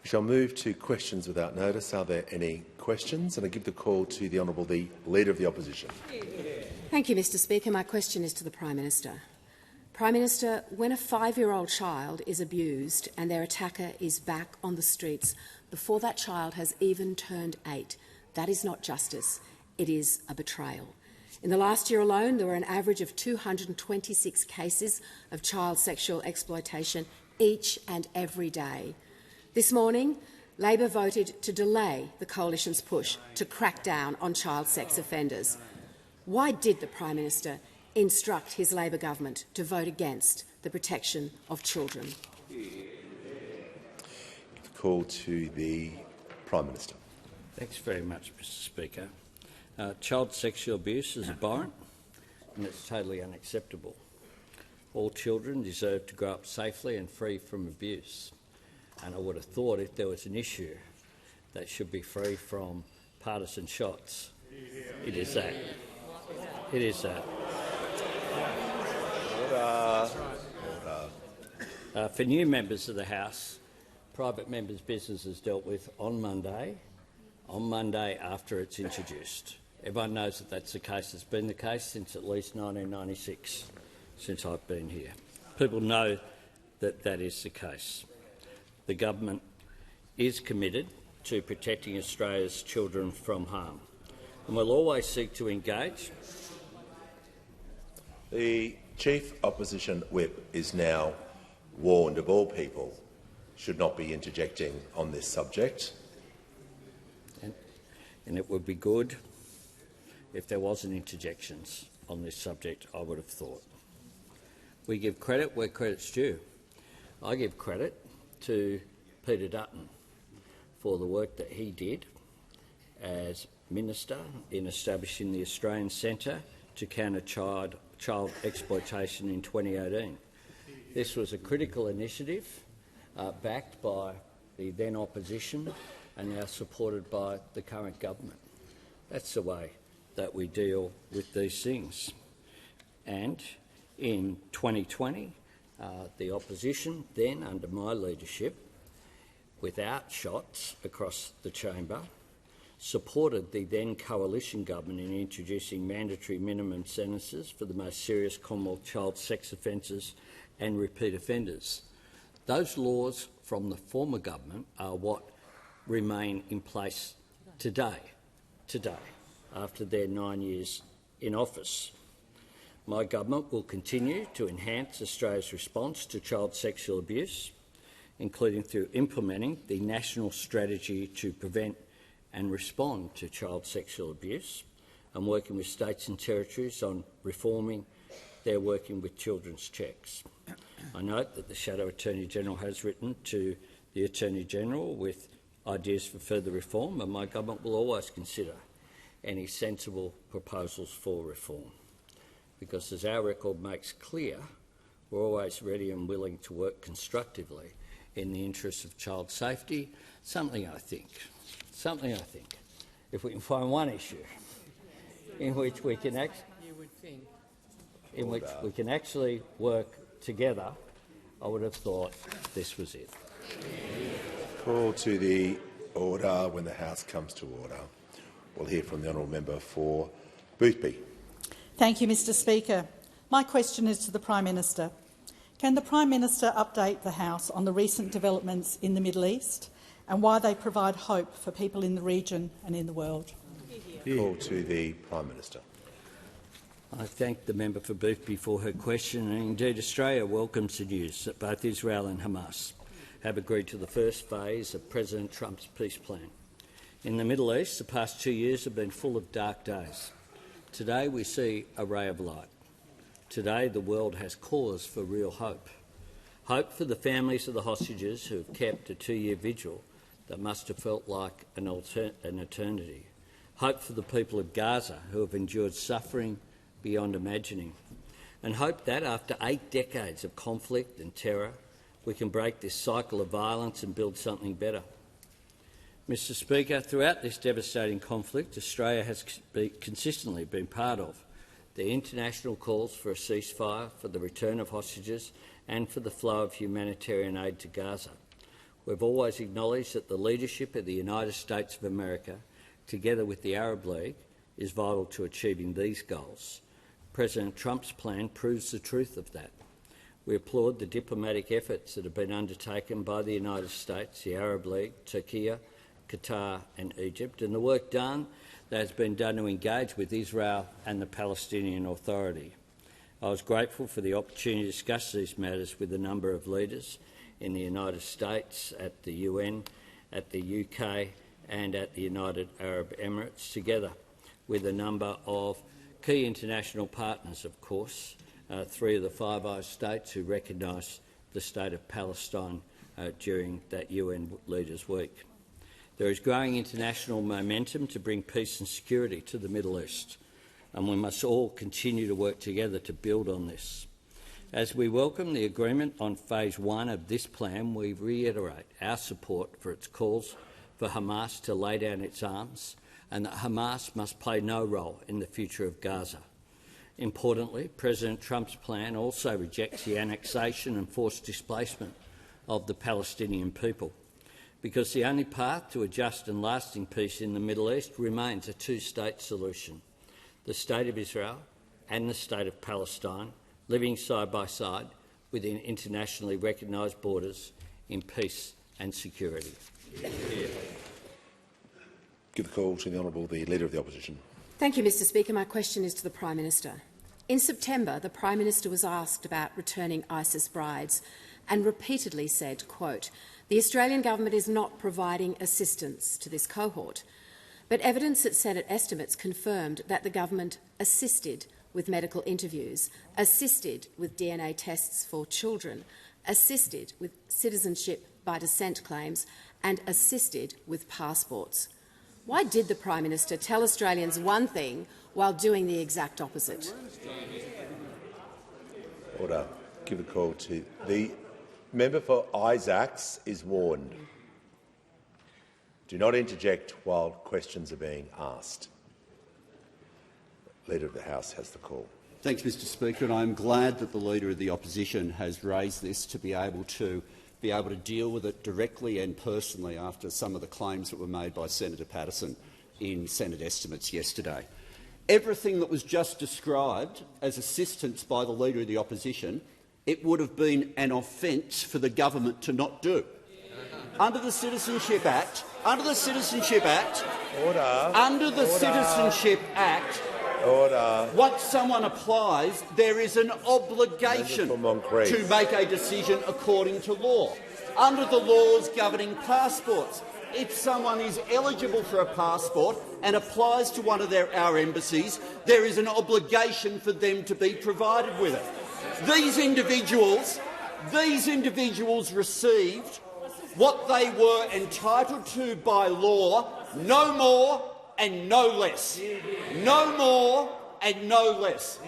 shall move to questions without notice. Are there any questions? And I give the call to the Honourable the Leader of the Opposition. Thank you, Mr Speaker. My question is to the Prime Minister. Prime Minister, when a 5-year-old child is abused and their attacker is back on the streets before that child has even turned 8, that is not justice. It is a betrayal. In the last year alone, there were an average of 226 cases of child sexual exploitation each and every day. This morning, Labor voted to delay the Coalition's push to crack down on child sex offenders. Why did the Prime Minister instruct his Labor government to vote against the protection of children? Call to the Prime Minister. Thanks very much, Mr Speaker. Child sexual abuse is abhorrent and it's totally unacceptable. All children deserve to grow up safely and free from abuse. And I would have thought if there was an issue that should be free from partisan shots, it is that. It is that. For new members of the House, private members' business is dealt with on Monday after it's introduced. Everyone knows that that's the case. It's been the case since at least 1996, since I've been here. People know that that is the case. The government is committed to protecting Australia's children from harm, and will always seek to engage. The Chief Opposition Whip is now warned of all people should not be interjecting on this subject. And it would be good if there wasn't interjections on this subject, I would have thought. We give credit where credit's due. I give credit to Peter Dutton for the work that he did as Minister in establishing the Australian Centre to Counter Child Exploitation in 2018. This was a critical initiative backed by the then opposition and now supported by the current government. That's the way that we deal with these things. And in 2020, the opposition, then under my leadership, without shots across the chamber, supported the then coalition government in introducing mandatory minimum sentences for the most serious Commonwealth child sex offences and repeat offenders. Those laws from the former government are what remain in place today, after their 9 years in office. My government will continue to enhance Australia's response to child sexual abuse, including through implementing the National Strategy to Prevent and Respond to Child Sexual Abuse, and working with states and territories on reforming their working with children's checks. I note that the Shadow Attorney-General has written to the Attorney-General with ideas for further reform, and my government will always consider any sensible proposals for reform. Because as our record makes clear, we're always ready and willing to work constructively in the interests of child safety. Something I think, if we can find one issue in which we can actually work together, I would have thought this was it. Call to the order when the House comes to order. We'll hear from the honourable member for Boothby. Thank you, Mr Speaker. My question is to the Prime Minister. Can the Prime Minister update the House on the recent developments in the Middle East and why they provide hope for people in the region and in the world? Call to the Prime Minister. I thank the member for Boothby for her question, and indeed Australia welcomes the news that both Israel and Hamas have agreed to the first phase of President Trump's peace plan. In the Middle East, the past 2 years have been full of dark days. Today we see a ray of light. Today the world has cause for real hope. Hope for the families of the hostages who have kept a 2-year vigil that must have felt like an eternity. Hope for the people of Gaza who have endured suffering beyond imagining. And hope that after 8 decades of conflict and terror, we can break this cycle of violence and build something better. Mr Speaker, throughout this devastating conflict, Australia has consistently been part of the international calls for a ceasefire, for the return of hostages and for the flow of humanitarian aid to Gaza. We've always acknowledged that the leadership of the United States of America, together with the Arab League, is vital to achieving these goals. President Trump's plan proves the truth of that. We applaud the diplomatic efforts that have been undertaken by the United States, the Arab League, Turkey, Qatar and Egypt, and the work that has been done to engage with Israel and the Palestinian Authority. I was grateful for the opportunity to discuss these matters with a number of leaders in the United States, at the UN, at the UK and at the United Arab Emirates, together with a number of key international partners, of course, 3 of the Five Eyes states who recognised the state of Palestine during that UN Leaders' Week. There is growing international momentum to bring peace and security to the Middle East, and we must all continue to work together to build on this. As we welcome the agreement on Phase 1 of this plan, we reiterate our support for its calls for Hamas to lay down its arms and that Hamas must play no role in the future of Gaza. Importantly, President Trump's plan also rejects the annexation and forced displacement of the Palestinian people, because the only path to a just and lasting peace in the Middle East remains a two-state solution. The State of Israel and the State of Palestine living side by side within internationally recognised borders in peace and security. Give the call to the Honourable the Leader of the Opposition. Thank you, Mr Speaker. My question is to the Prime Minister. In September, the Prime Minister was asked about returning ISIS brides and repeatedly said, quote, "The Australian government is not providing assistance to this cohort." But evidence at Senate estimates confirmed that the government assisted with medical interviews, assisted with DNA tests for children, assisted with citizenship by descent claims and assisted with passports. Why did the Prime Minister tell Australians one thing while doing the exact opposite? Order. Give the call to the member for Isaacs is warned. Do not interject while questions are being asked. Leader of the House has the call. Thanks, Mr Speaker, and I am glad that the Leader of the Opposition has raised this to be able to deal with it directly and personally after some of the claims that were made by Senator Patterson in Senate estimates yesterday. Everything that was just described as assistance by the Leader of the Opposition, it would have been an offence for the government to not do. Under the Citizenship Act, once someone applies, there is an obligation to make a decision according to law. Under the laws governing passports, if someone is eligible for a passport and applies to one of our embassies, there is an obligation for them to be provided with it. These individuals received what they were entitled to by law, no more and no less. No more and no less.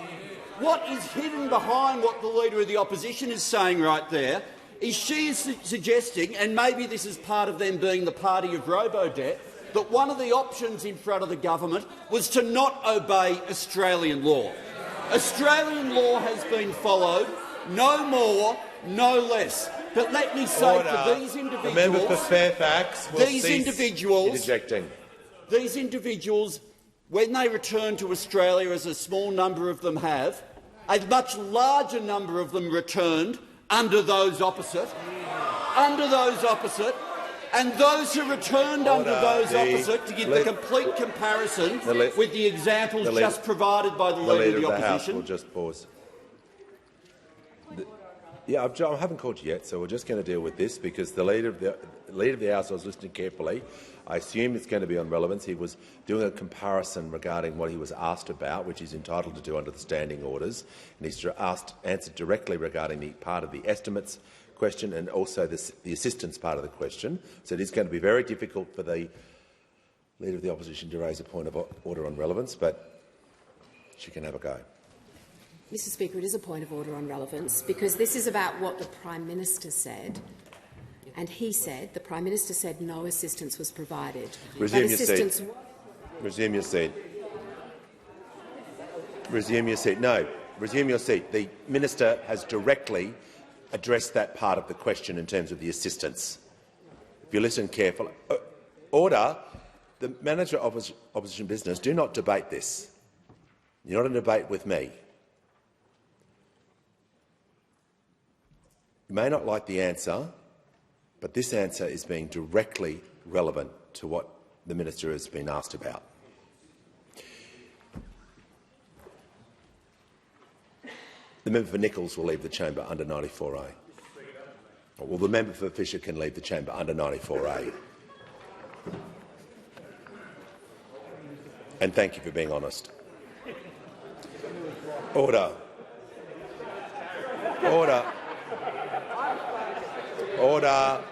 What is hidden behind what the Leader of the Opposition is saying right there is she is suggesting, and maybe this is part of them being the party of robo-debt, that one of the options in front of the government was to not obey Australian law. Australian law has been followed, no more, no less. But let me say for these individuals— the member for Fairfax will these individuals, when they return to Australia, as a small number of them have, a much larger number of them returned under those opposite, and those who returned under those opposite, to give the complete comparison with the examples just provided by the Leader of the Opposition. House will just pause. Yeah, I haven't called you yet, so we're just going to deal with this because the Leader of the House, I was listening carefully. I assume it's going to be on relevance. He was doing a comparison regarding what he was asked about, which he's entitled to do under the standing orders, and he's answered directly regarding the part of the estimates question and also the assistance part of the question. So it is going to be very difficult for the Leader of the Opposition to raise a point of order on relevance, but she can have a go. Mr Speaker, it is a point of order on relevance because this is about what the Prime Minister said. And he said, the Prime Minister said no assistance was provided. Resume your seat. Resume your seat. Resume your seat. No, resume your seat. The Minister has directly addressed that part of the question in terms of the assistance. if you listen carefully. Order. The manager of opposition business, do not debate this. You're not in a debate with me. You may not like the answer, but this answer is being directly relevant to what the minister has been asked about. The member for Nichols will leave the chamber under 94A. Well, the member for Fisher can leave the chamber under 94A. And thank you for being honest. Order. Order. Order.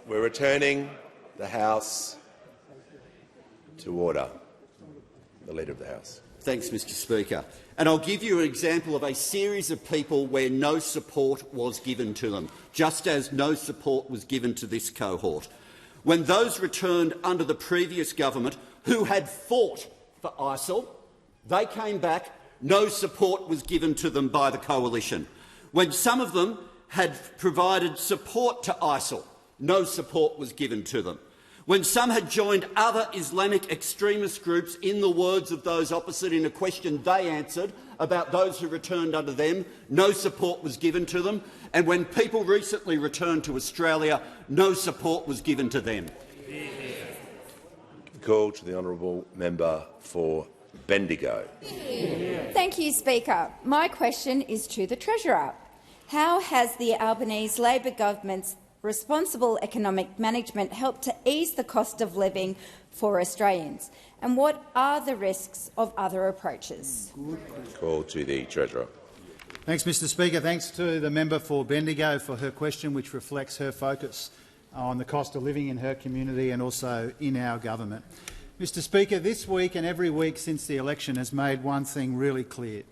We're returning the House to order. The Leader of the House. Thanks, Mr Speaker. And I'll give you an example of a series of people where no support was given to them, just as no support was given to this cohort. When those returned under the previous government who had fought for ISIL, they came back, no support was given to them by the coalition. When some of them had provided support to ISIL, no support was given to them. When some had joined other Islamic extremist groups, in the words of those opposite in a question they answered about those who returned under them, no support was given to them. And when people recently returned to Australia, no support was given to them. Call to the honourable member for Bendigo. Thank you, Speaker. My question is to the Treasurer. How has the Albanese Labor government's responsible economic management helped to ease the cost of living for Australians? And what are the risks of other approaches? Call to the Treasurer. Thanks, Mr Speaker. Thanks to the member for Bendigo for her question, which reflects her focus on the cost of living in her community and also in our government. Mr Speaker, this week and every week since the election has made one thing really clear.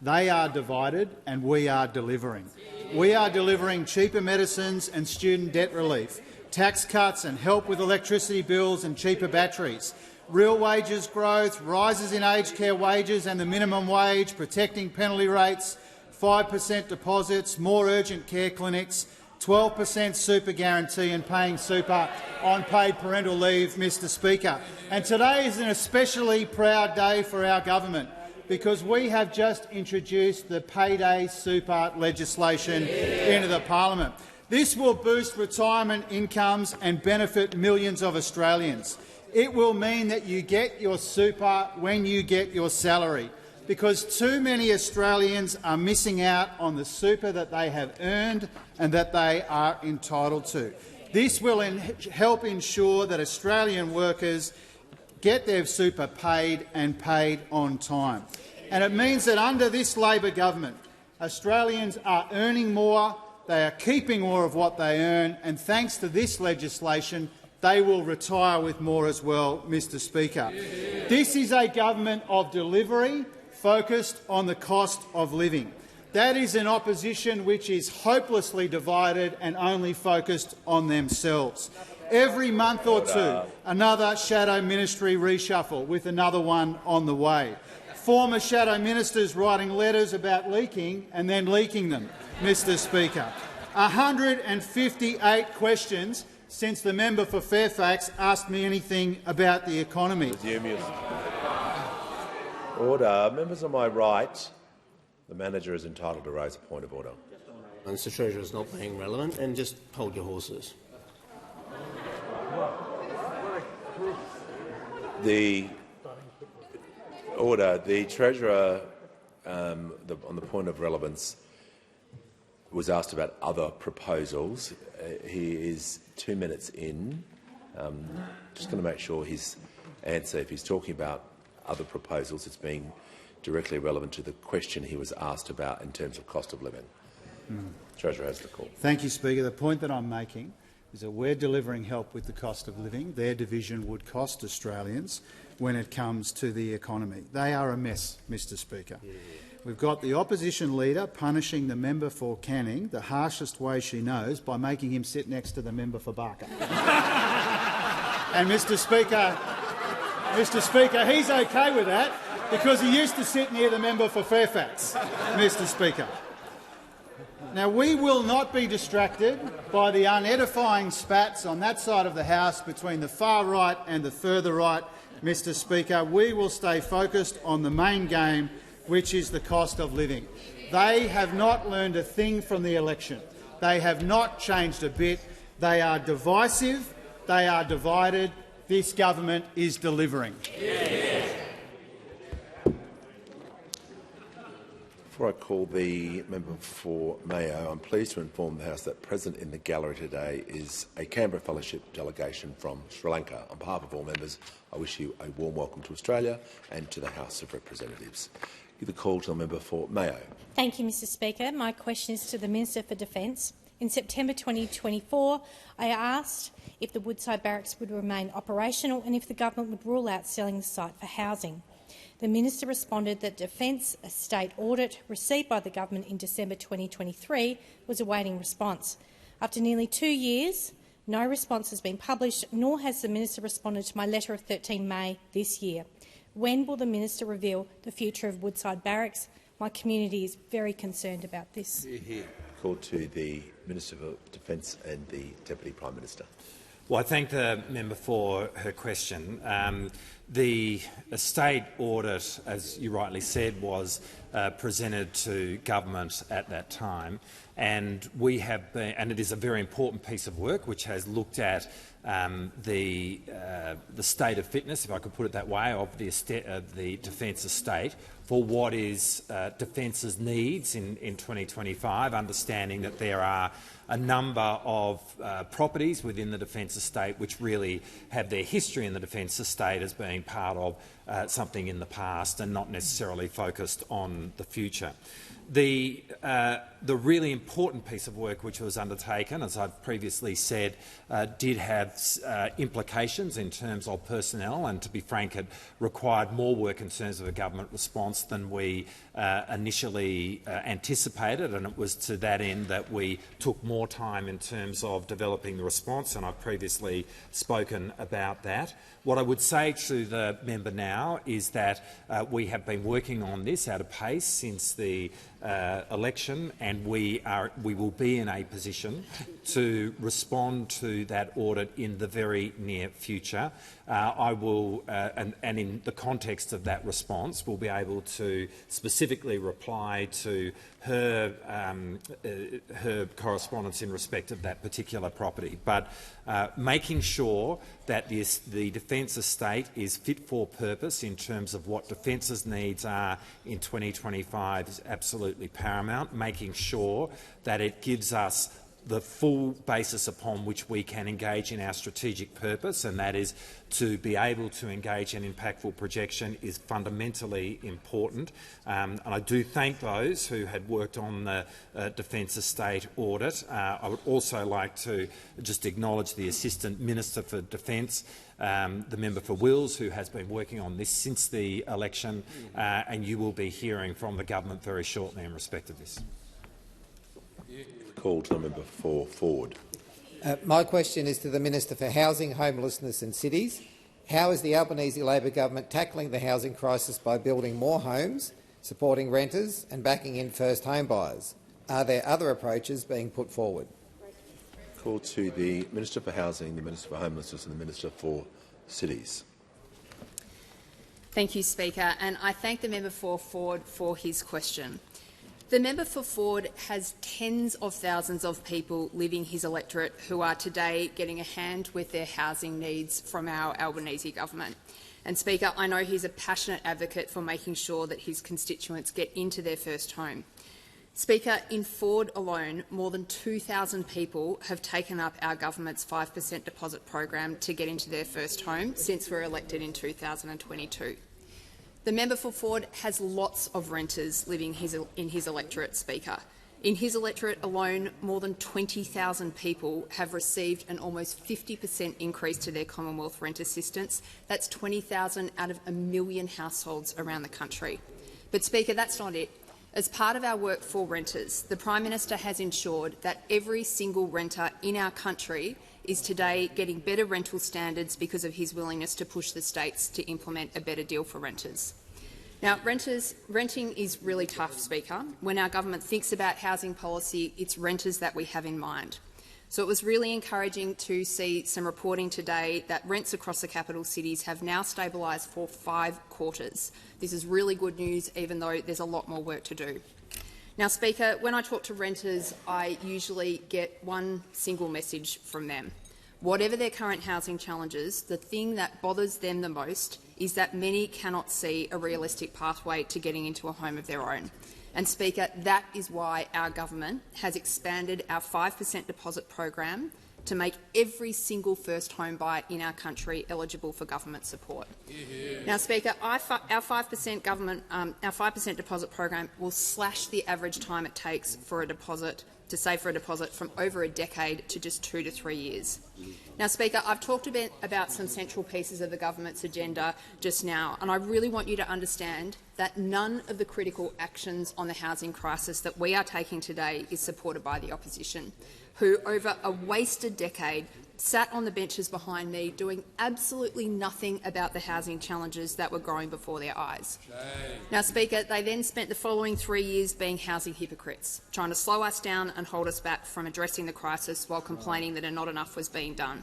They are divided and we are delivering. We are delivering cheaper medicines and student debt relief, tax cuts and help with electricity bills and cheaper batteries, real wages growth, rises in aged care wages and the minimum wage, protecting penalty rates, 5% deposits, more urgent care clinics, 12% super guarantee and paying super on paid parental leave, Mr Speaker. And today is an especially proud day for our government because we have just introduced the payday super legislation into the parliament. This will boost retirement incomes and benefit millions of Australians. It will mean that you get your super when you get your salary, because too many Australians are missing out on the super that they have earned and that they are entitled to. This will help ensure that Australian workers get their super paid and paid on time. And it means that under this Labor government, Australians are earning more, they are keeping more of what they earn, and thanks to this legislation, they will retire with more as well, Mr Speaker. This is a government of delivery, focused on the cost of living. That is an opposition which is hopelessly divided and only focused on themselves. Every month or two, another shadow ministry reshuffle, with another one on the way. Former shadow ministers writing letters about leaking and then leaking them, Mr Speaker. 158 questions since the member for Fairfax asked me anything about the economy. Order. Members on my right, the manager is entitled to raise a point of order. Mr Treasurer is not being relevant, and just hold your horses. The order. The Treasurer, on the point of relevance, was asked about other proposals. He is 2 minutes in. Just going to make sure his answer, if he's talking about other proposals, it's being directly relevant to the question he was asked about in terms of cost of living. Treasurer has the call. Thank you, Speaker. The point that I'm making is that we're delivering help with the cost of living. Their division would cost Australians when it comes to the economy. They are a mess, Mr Speaker. We've got the opposition leader punishing the member for Canning the harshest way she knows by making him sit next to the member for Barker. And Mr Speaker, he's okay with that because he used to sit near the member for Fairfax, Mr Speaker. Now, we will not be distracted by the unedifying spats on that side of the House between the far right and the further right, Mr Speaker. We will stay focused on the main game, which is the cost of living. They have not learned a thing from the election. They have not changed a bit. They are divisive. They are divided. This government is delivering. Before I call the member for Mayo, I'm pleased to inform the House that present in the gallery today is a Canberra Fellowship delegation from Sri Lanka. On behalf of all members, I wish you a warm welcome to Australia and to the House of Representatives. Give the call to the member for Mayo. Thank you, Mr Speaker. My question is to the Minister for Defence. In September 2024, I asked if the Woodside Barracks would remain operational and if the government would rule out selling the site for housing. The Minister responded that Defence Estate audit received by the government in December 2023 was awaiting response. After nearly 2 years, no response has been published, nor has the Minister responded to my letter of 13 May this year. When will the Minister reveal the future of Woodside Barracks? My community is very concerned about this. Call to the Minister for Defence and the Deputy Prime Minister. Well, I thank the member for her question. The estate audit, as you rightly said, was presented to government at that time, and we have been, and it is a very important piece of work which has looked at the state of fitness, if I could put it that way, of the defence estate for what is Defence's needs in 2025, understanding that there are a number of properties within the defence estate which really have their history in the defence estate as being part of something in the past and not necessarily focused on the future. The really important piece of work which was undertaken, as I've previously said, did have implications in terms of personnel, and to be frank, it required more work in terms of a government response than we initially anticipated, and it was to that end that we took more time in terms of developing the response, and I've previously spoken about that. What I would say to the member now is that we have been working on this at a pace since the election, and we will be in a position to respond to that audit in the very near future. I will, and in the context of that response, we'll be able to specifically reply to her correspondence in respect of that particular property. But making sure that the defence estate is fit for purpose in terms of what Defence's needs are in 2025 is absolutely paramount. Making sure that it gives us the full basis upon which we can engage in our strategic purpose, and that is to be able to engage in impactful projection, is fundamentally important. And I do thank those who had worked on the Defence Estate audit. I would also like to just acknowledge the Assistant Minister for Defence, the member for Wills, who has been working on this since the election, and you will be hearing from the government very shortly in respect of this. Call to the member for Ford. My question is to the Minister for Housing, Homelessness and Cities. How is the Albanese Labor government tackling the housing crisis by building more homes, supporting renters and backing in first home buyers? Are there other approaches being put forward? Call to the Minister for Housing, the Minister for Homelessness and the Minister for Cities. Thank you, Speaker, and I thank the member for Ford for his question. The member for Ford has tens of thousands of people living his electorate who are today getting a hand with their housing needs from our Albanese government. And, Speaker, I know he's a passionate advocate for making sure that his constituents get into their first home. Speaker, in Ford alone, more than 2,000 people have taken up our government's 5% deposit program to get into their first home since we were elected in 2022. The member for Ford has lots of renters living in his electorate, Speaker. In his electorate alone, more than 20,000 people have received an almost 50% increase to their Commonwealth rent assistance. That's 20,000 out of 1 million households around the country. But, Speaker, that's not it. As part of our work for renters, the Prime Minister has ensured that every single renter in our country is today getting better rental standards because of his willingness to push the states to implement a better deal for renters. Now, renting is really tough, Speaker. When our government thinks about housing policy, it's renters that we have in mind. So it was really encouraging to see some reporting today that rents across the capital cities have now stabilised for 5 quarters. This is really good news, even though there's a lot more work to do. Now, Speaker, when I talk to renters, I usually get one single message from them. Whatever their current housing challenges, the thing that bothers them the most is that many cannot see a realistic pathway to getting into a home of their own. And, Speaker, that is why our government has expanded our 5% deposit program to make every single first home buyer in our country eligible for government support. Now, Speaker, our 5% deposit program will slash the average time it takes for a deposit to save for a deposit from over a decade to just 2 to 3 years. Now, Speaker, I've talked a bit about some central pieces of the government's agenda just now, and I really want you to understand that none of the critical actions on the housing crisis that we are taking today is supported by the opposition, who, over a wasted decade, sat on the benches behind me doing absolutely nothing about the housing challenges that were growing before their eyes. Now, Speaker, they then spent the following 3 years being housing hypocrites, trying to slow us down and hold us back from addressing the crisis while complaining that not enough was being done.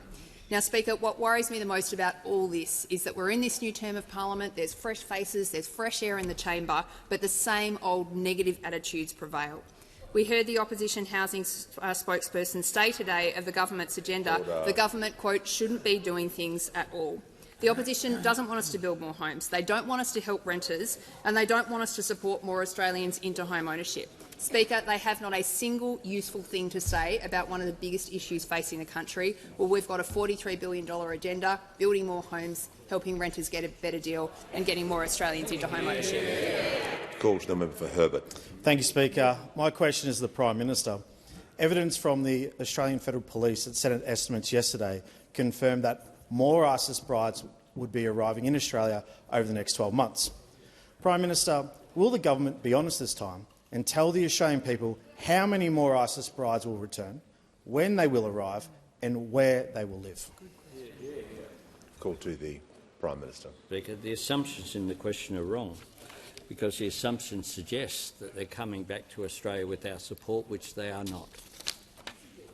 Now, Speaker, what worries me the most about all this is that we're in this new term of parliament, there's fresh faces, there's fresh air in the chamber, but the same old negative attitudes prevail. We heard the opposition housing spokesperson say today of the government's agenda the government, quote, shouldn't be doing things at all. The opposition doesn't want us to build more homes, they don't want us to help renters, and they don't want us to support more Australians into home ownership. Speaker, they have not a single useful thing to say about one of the biggest issues facing the country. Well, we've got a $43 billion agenda, building more homes, helping renters get a better deal and getting more Australians into home ownership. Call to the member for Herbert. Thank you, Speaker. My question is to the Prime Minister. Evidence from the Australian Federal Police at Senate estimates yesterday confirmed that more ISIS brides would be arriving in Australia over the next 12 months. Prime Minister, will the government be honest this time and tell the Australian people how many more ISIS brides will return, when they will arrive and where they will live? Call to the Prime Minister. Speaker, the assumptions in the question are wrong, because the assumptions suggest that they're coming back to Australia with our support, which they are not.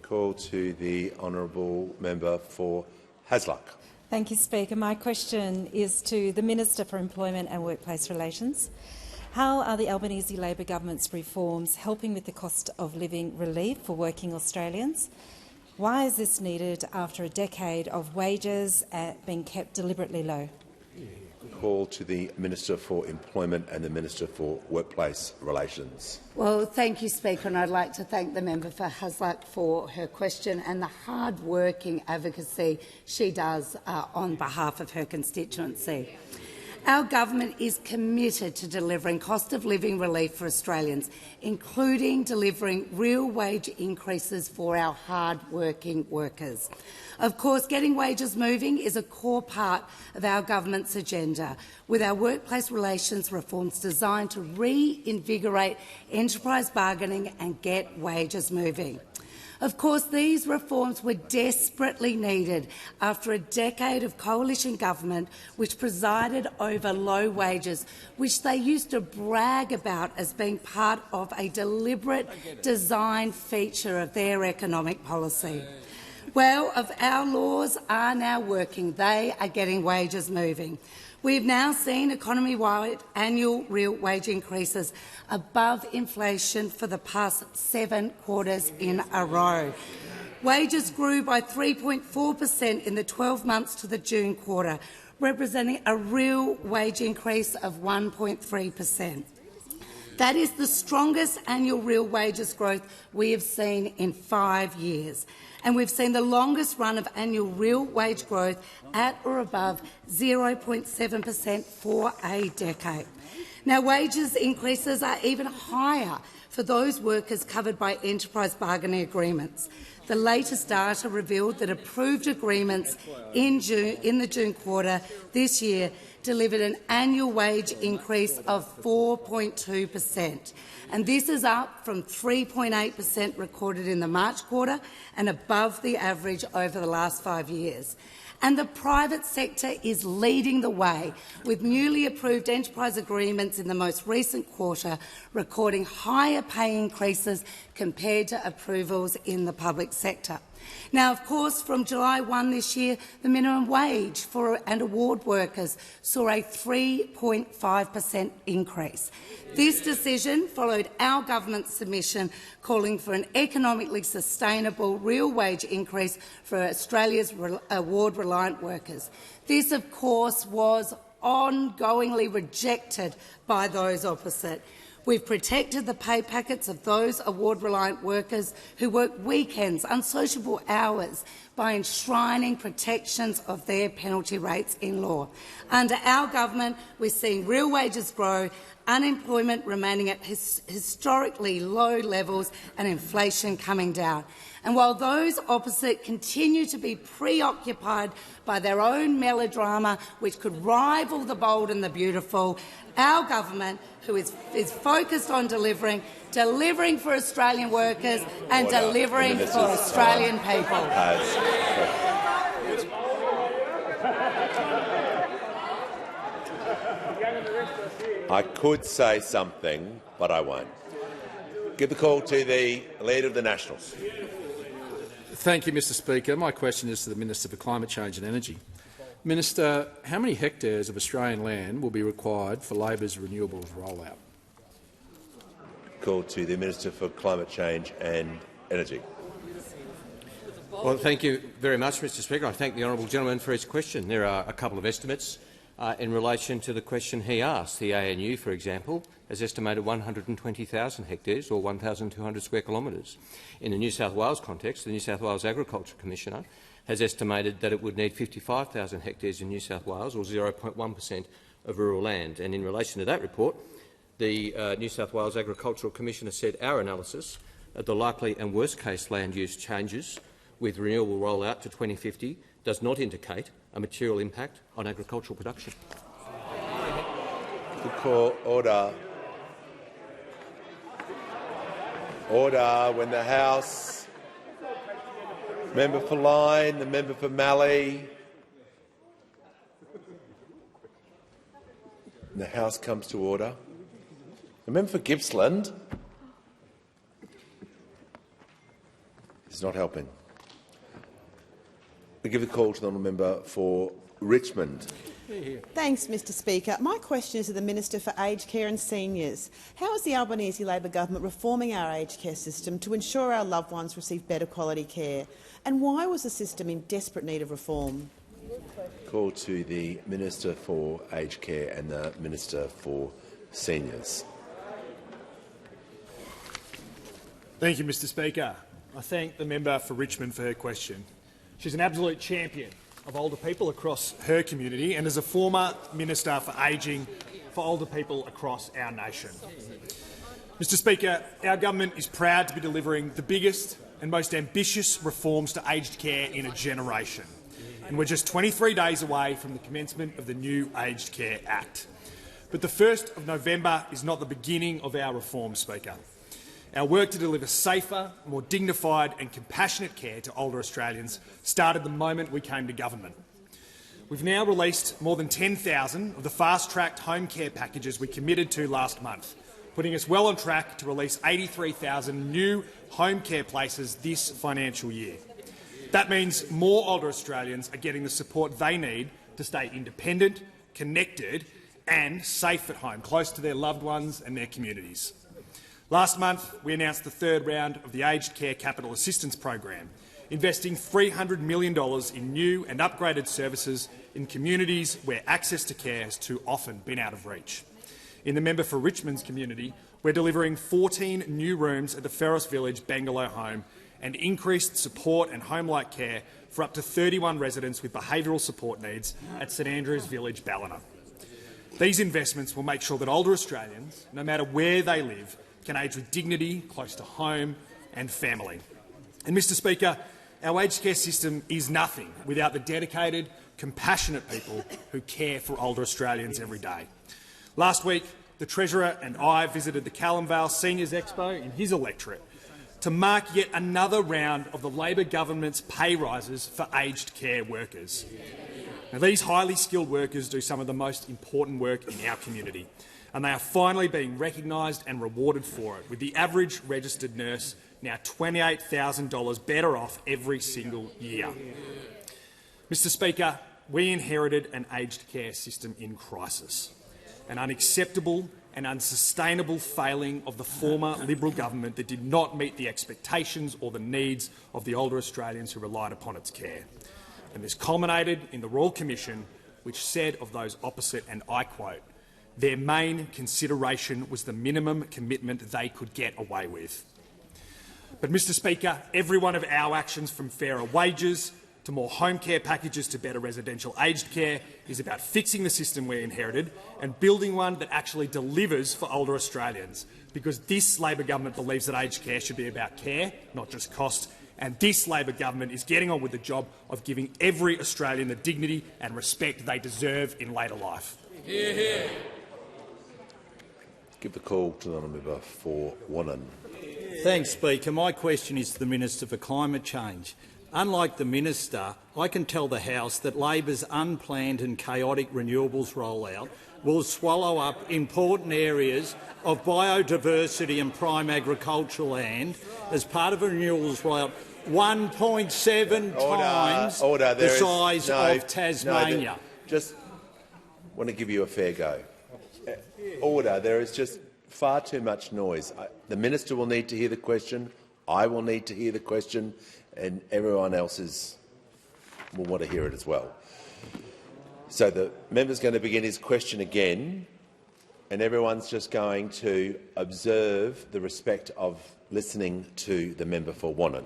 Call to the honourable member for Hasluck. Thank you, Speaker. My question is to the Minister for Employment and Workplace Relations. How are the Albanese Labor government's reforms helping with the cost of living relief for working Australians? Why is this needed after a decade of wages being kept deliberately low? Call to the Minister for Employment and the Minister for Workplace Relations. Well, thank you, Speaker, and I'd like to thank the member for Hasluck for her question and the hard-working advocacy she does on behalf of her constituency. Our government is committed to delivering cost-of-living relief for Australians, including delivering real wage increases for our hard-working workers. Of course, getting wages moving is a core part of our government's agenda, with our workplace relations reforms designed to reinvigorate enterprise bargaining and get wages moving. Of course, these reforms were desperately needed after a decade of coalition government which presided over low wages, which they used to brag about as being part of a deliberate design feature of their economic policy. Well, our laws are now working. They are getting wages moving. We have now seen economy-wide annual real wage increases above inflation for the past 7 quarters in a row. Wages grew by 3.4% in the 12 months to the June quarter, representing a real wage increase of 1.3%. That is the strongest annual real wages growth we have seen in 5 years. And we've seen the longest run of annual real wage growth at or above 0.7% for a decade. Now, wages increases are even higher for those workers covered by enterprise bargaining agreements. The latest data revealed that approved agreements in the June quarter this year delivered an annual wage increase of 4.2%, and this is up from 3.8% recorded in the March quarter and above the average over the last 5 years. And the private sector is leading the way, with newly approved enterprise agreements in the most recent quarter recording higher pay increases compared to approvals in the public sector. Now, of course, from July 1 this year, the minimum wage and award workers saw a 3.5% increase. This decision followed our government's submission calling for an economically sustainable real wage increase for Australia's award-reliant workers. This, of course, was ongoingly rejected by those opposite. We've protected the pay packets of those award-reliant workers who work weekends, unsociable hours, by enshrining protections of their penalty rates in law. Under our government, we're seeing real wages grow, unemployment remaining at historically low levels and inflation coming down. And while those opposite continue to be preoccupied by their own melodrama, which could rival the bold and the beautiful, our government, who is focused on delivering for Australian workers and delivering for Australian people. I could say something, but I won't. Give the call to the Leader of the Nationals. Thank you, Mr Speaker. My question is to the Minister for Climate Change and Energy. Minister, how many hectares of Australian land will be required for Labor's renewables rollout? Call to the Minister for Climate Change and Energy. Well, thank you very much, Mr Speaker. I thank the honourable gentleman for his question. There are a couple of estimates in relation to the question he asked. The ANU, for example, has estimated 120,000 hectares, or 1,200 square kilometres. In the New South Wales context, the New South Wales Agriculture Commissioner has estimated that it would need 55,000 hectares in New South Wales, or 0.1% of rural land. And in relation to that report, the New South Wales Agricultural Commissioner said our analysis of the likely and worst-case land use changes with renewable rollout to 2050 does not indicate a material impact on agricultural production. The call, order. Order. When the House. Member for Lyne, the member for Mallee. The House comes to order. The member for Gippsland is not helping. We give the call to the honourable member for Richmond. Thanks, Mr Speaker. My question is to the Minister for Aged Care and Seniors. How is the Albanese Labor government reforming our aged care system to ensure our loved ones receive better quality care? And why was the system in desperate need of reform? Call to the Minister for Aged Care and the Minister for Seniors. Thank you, Mr Speaker. I thank the member for Richmond for her question. She's an absolute champion of older people across her community and is a former Minister for Ageing for older people across our nation. Mr Speaker, our government is proud to be delivering the biggest and most ambitious reforms to aged care in a generation. And we're just 23 days away from the commencement of the new Aged Care Act. But the 1st of November is not the beginning of our reform, Speaker. Our work to deliver safer, more dignified and compassionate care to older Australians started the moment we came to government. We've now released more than 10,000 of the fast-tracked home care packages we committed to last month, putting us well on track to release 83,000 new home care places this financial year. That means more older Australians are getting the support they need to stay independent, connected and safe at home, close to their loved ones and their communities. Last month, we announced the 3rd round of the Aged Care Capital Assistance Program, investing $300 million in new and upgraded services in communities where access to care has too often been out of reach. In the member for Richmond's community, we're delivering 14 new rooms at the Ferris Village Bangalow home and increased support and home-like care for up to 31 residents with behavioural support needs at St Andrews Village, Ballina. These investments will make sure that older Australians, no matter where they live, can age with dignity, close to home and family. And, Mr Speaker, Our aged care system is nothing without the dedicated, compassionate people who care for older Australians every day. Last week, the Treasurer and I visited the Callum Vale Seniors Expo in his electorate to mark yet another round of the Labor government's pay rises for aged care workers. Now, these highly skilled workers do some of the most important work in our community, and they are finally being recognised and rewarded for it, with the average registered nurse now $28,000 better off every single year. Mr Speaker, we inherited an aged care system in crisis, an unacceptable and unsustainable failing of the former Liberal government that did not meet the expectations or the needs of the older Australians who relied upon its care. And this culminated in the Royal Commission, which said of those opposite, and I quote, "Their main consideration was the minimum commitment they could get away with." But, Mr Speaker, every one of our actions, from fairer wages to more home care packages to better residential aged care, is about fixing the system we inherited and building one that actually delivers for older Australians, because this Labor government believes that aged care should be about care, not just cost, and this Labor government is getting on with the job of giving every Australian the dignity and respect they deserve in later life. Hear, hear. Give the call to the honourable member for Wannon. Thanks, Speaker. My question is to the Minister for Climate Change. Unlike the minister, I can tell the House that Labor's unplanned and chaotic renewables rollout will swallow up important areas of biodiversity and prime agricultural land as part of a renewables rollout 1.7 times the size of Tasmania. Just want to give you a fair go. Order. There is just far too much noise. The minister will need to hear the question. I will need to hear the question, and everyone else will want to hear it as well. So the member's going to begin his question again, and everyone's just going to observe the respect of listening to the member for Wannon.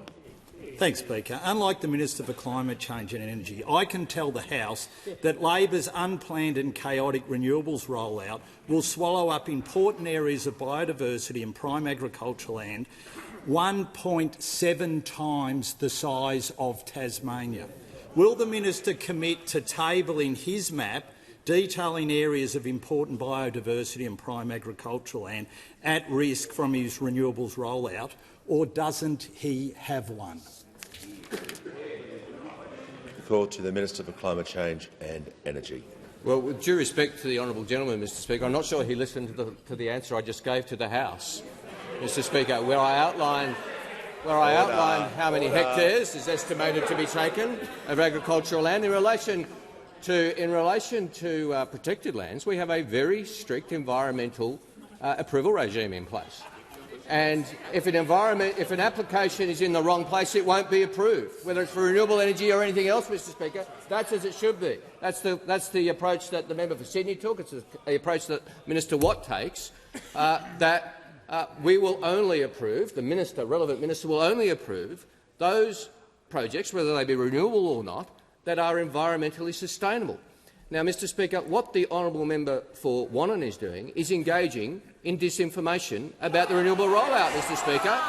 Thanks, Speaker. Unlike the Minister for Climate Change and Energy, I can tell the House that Labor's unplanned and chaotic renewables rollout will swallow up important areas of biodiversity and prime agricultural land 1.7 times the size of Tasmania. Will the minister commit to tabling his map detailing areas of important biodiversity and prime agricultural land at risk from his renewables rollout, or doesn't he have one? Call to the Minister for Climate Change and Energy. Well, with due respect to the honourable gentleman, Mr Speaker, I'm not sure he listened to the answer I just gave to the House. Mr Speaker, where I outlined how many hectares is estimated to be taken of agricultural land in relation to protected lands. We have a very strict environmental approval regime in place, and if an application is in the wrong place, it won't be approved, whether it's for renewable energy or anything else, Mr Speaker. That's as it should be. That's the approach that the member for Sydney took. It's the approach that Minister Watt takes. We will only approve, the relevant minister will only approve those projects, whether they be renewable or not, that are environmentally sustainable. Now, Mr Speaker, what the honourable member for Wannon is doing is engaging in disinformation about the renewable rollout, Mr Speaker.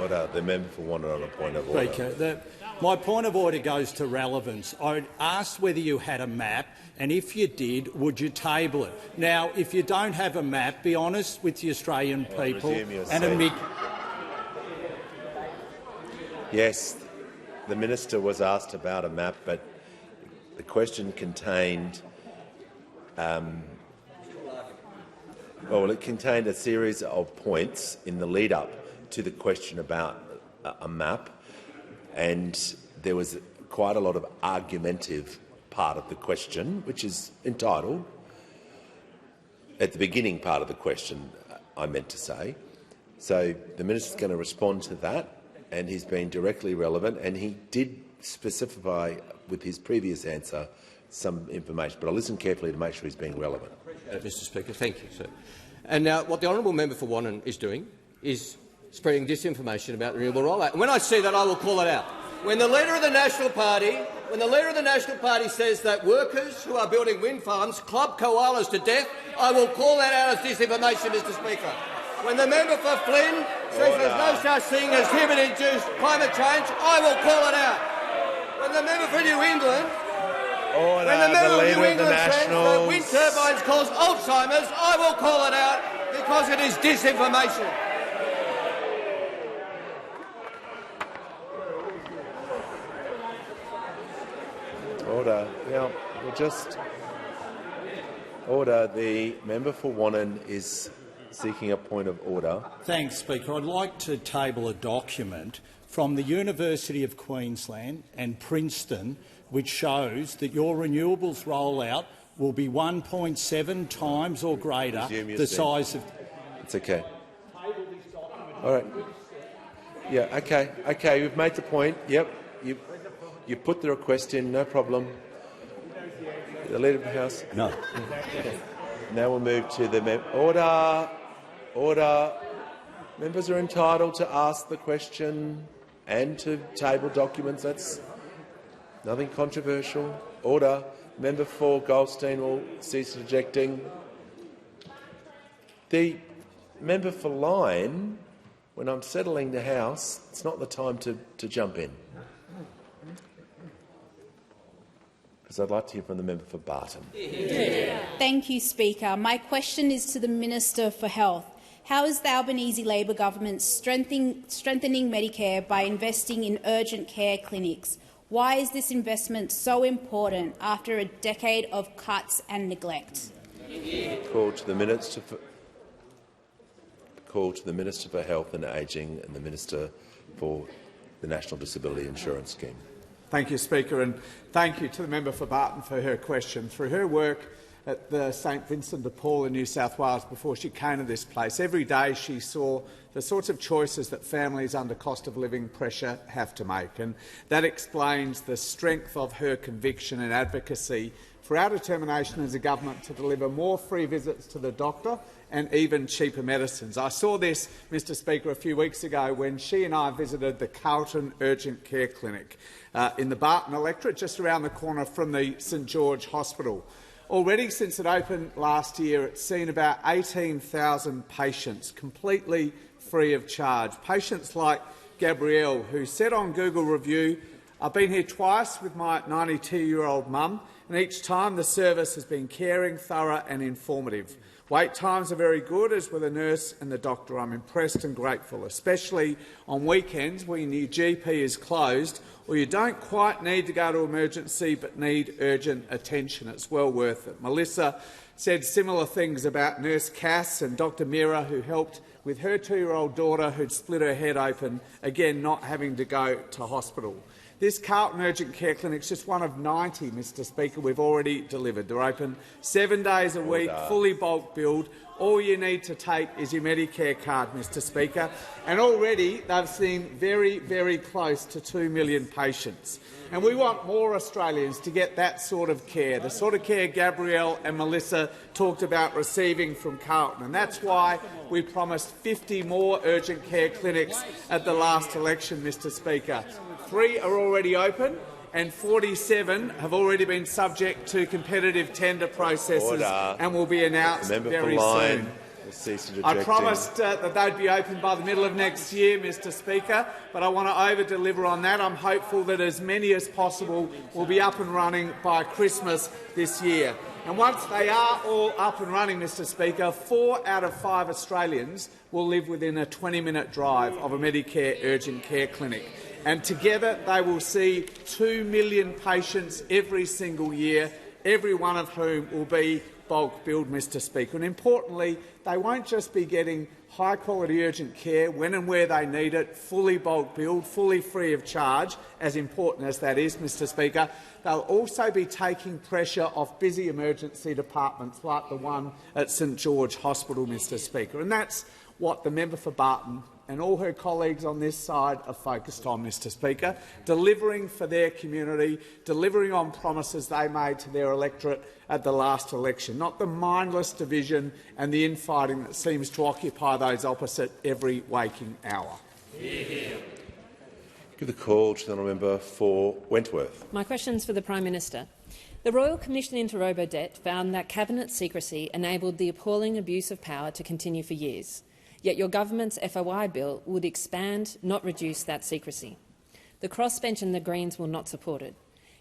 Order. The member for Wannon on a point of order. Speaker, my point of order goes to relevance. I asked whether you had a map, and if you did, would you table it? Now, if you don't have a map, be honest with the Australian people and admit. Yes, the minister was asked about a map, but the question contained it contained a series of points in the lead-up to the question about a map, and there was quite a lot of argumentative part of the question, which is entitled, at the beginning part of the question, I meant to say. So the minister is going to respond to that, and he's been directly relevant, and he did specify with his previous answer some information, but I'll listen carefully to make sure he's being relevant. Mr Speaker, thank you, sir. And now what the honourable member for Wannon is doing is spreading disinformation about the renewable rollout. And when I see that, I will call it out. When the Leader of the National Party says that workers who are building wind farms club koalas to death, I will call that out as disinformation, Mr Speaker. When the member for Flynn says there's no such thing as human-induced climate change, I will call it out. When the member for New England, says that wind turbines cause Alzheimer's, I will call it out because it is disinformation. Order. Now, we'll just order. The member for Wannon is seeking a point of order. Thanks, Speaker. I'd like to table a document from the University of Queensland and Princeton which shows that your renewables rollout will be 1.7 times or greater the size of— It's okay. All right. Yeah, okay. Okay, you've made the point. Yep. You put the request in, no problem. The Leader of the House? No. Okay. Now we'll move to the order. Order. Members are entitled to ask the question and to table documents. That's nothing controversial. Order. Member for Goldstein will cease interjecting. The member for Lyne, when I'm settling the House, it's not the time to jump in. Because I'd like to hear from the member for Barton. Thank you, Speaker. My question is to the Minister for Health. How is the Albanese Labor government strengthening Medicare by investing in urgent care clinics? Why is this investment so important after a decade of cuts and neglect? Call to the Minister for Health and Ageing and the Minister for the National Disability Insurance Scheme. Thank you, Speaker, and thank you to the member for Barton for her question. Through her work at the St Vincent de Paul in New South Wales before she came to this place, every day she saw the sorts of choices that families under cost of living pressure have to make, and that explains the strength of her conviction and advocacy for our determination as a government to deliver more free visits to the doctor and even cheaper medicines. I saw this, Mr Speaker, a few weeks ago when she and I visited the Carlton Urgent Care Clinic in the Barton electorate, just around the corner from the St George Hospital. Already, since it opened last year, it's seen about 18,000 patients completely free of charge. Patients like Gabrielle, who said on Google Review, "I've been here twice with my 92-year-old mum, and each time the service has been caring, thorough and informative. Wait times are very good, as with the nurse and the doctor. I'm impressed and grateful, especially on weekends when your GP is closed or you don't quite need to go to emergency but need urgent attention. It's well worth it." Melissa said similar things about Nurse Cass and Dr Mira, who helped with her 2-year-old daughter who'd split her head open, again not having to go to hospital. This Carlton Urgent Care Clinic is just one of 90, Mr Speaker, we've already delivered. They're open 7 days a week, fully bulk billed. All you need to take is your Medicare card, Mr Speaker. And already they've seen very, very close to 2 million patients. And we want more Australians to get that sort of care, the sort of care Gabrielle and Melissa talked about receiving from Carlton. And that's why we promised 50 more urgent care clinics at the last election, Mr Speaker. 3 are already open and 47 have already been subject to competitive tender processes and will be announced very soon. I promised that they'd be open by the middle of next year, Mr Speaker, but I want to over-deliver on that. I'm hopeful that as many as possible will be up and running by Christmas this year. And once they are all up and running, Mr Speaker, 4 out of 5 Australians will live within a 20-minute drive of a Medicare urgent care clinic. And together they will see 2 million patients every single year, every one of whom will be bulk billed, Mr Speaker. And importantly, they won't just be getting high-quality urgent care when and where they need it, fully bulk billed, fully free of charge, as important as that is, Mr Speaker. They'll also be taking pressure off busy emergency departments like the one at St George Hospital, Mr Speaker. And that's what the member for Barton and all her colleagues on this side are focused on, Mr Speaker, delivering for their community, delivering on promises they made to their electorate at the last election, not the mindless division and the infighting that seems to occupy those opposite every waking hour. Give the call to the honourable member for Wentworth. My question is for the Prime Minister. The Royal Commission into Robodebt found that cabinet secrecy enabled the appalling abuse of power to continue for years. Yet your government's FOI bill would expand, not reduce, that secrecy. The crossbench and the Greens will not support it.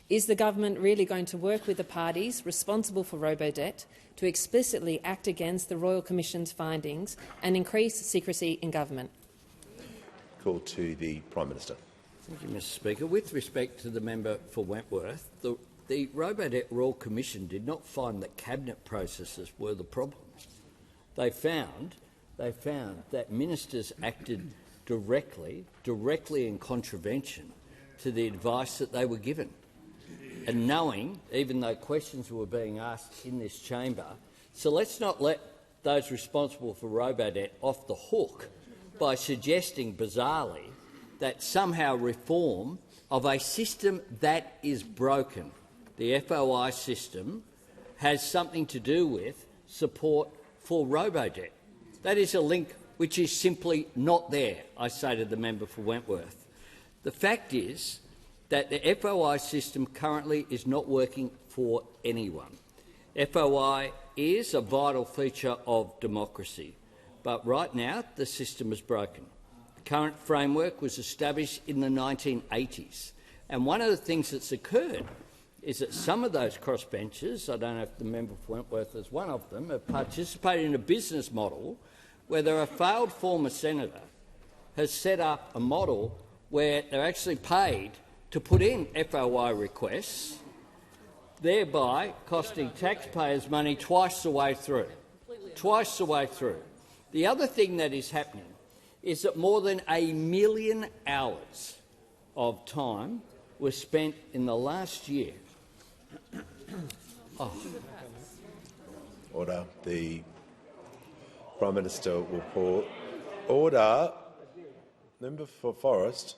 Is the government really going to work with the parties responsible for robo-debt to explicitly act against the Royal Commission's findings and increase secrecy in government? Call to the Prime Minister. Thank you, Mr Speaker. With respect to the member for Wentworth, the Robo-Debt Royal Commission did not find that cabinet processes were the problem. They found that ministers acted directly in contravention to the advice that they were given. And knowing, even though questions were being asked in this chamber, so let's not let those responsible for robo-debt off the hook by suggesting, bizarrely, that somehow reform of a system that is broken, the FOI system, has something to do with support for robo-debt. That is a link which is simply not there, I say to the member for Wentworth. The fact is that the FOI system currently is not working for anyone. FOI is a vital feature of democracy, but right now the system is broken. The current framework was established in the 1980s, and one of the things that's occurred is that some of those crossbenchers, I don't know if the member for Wentworth is one of them, have participated in a business model where a failed former senator has set up a model where they're actually paid to put in FOI requests, thereby costing taxpayers money twice the way through. Twice the way through. The other thing that is happening is that more than 1 million hours of time was spent in the last year. Order. The Prime Minister will call. Order. Member for Forrest.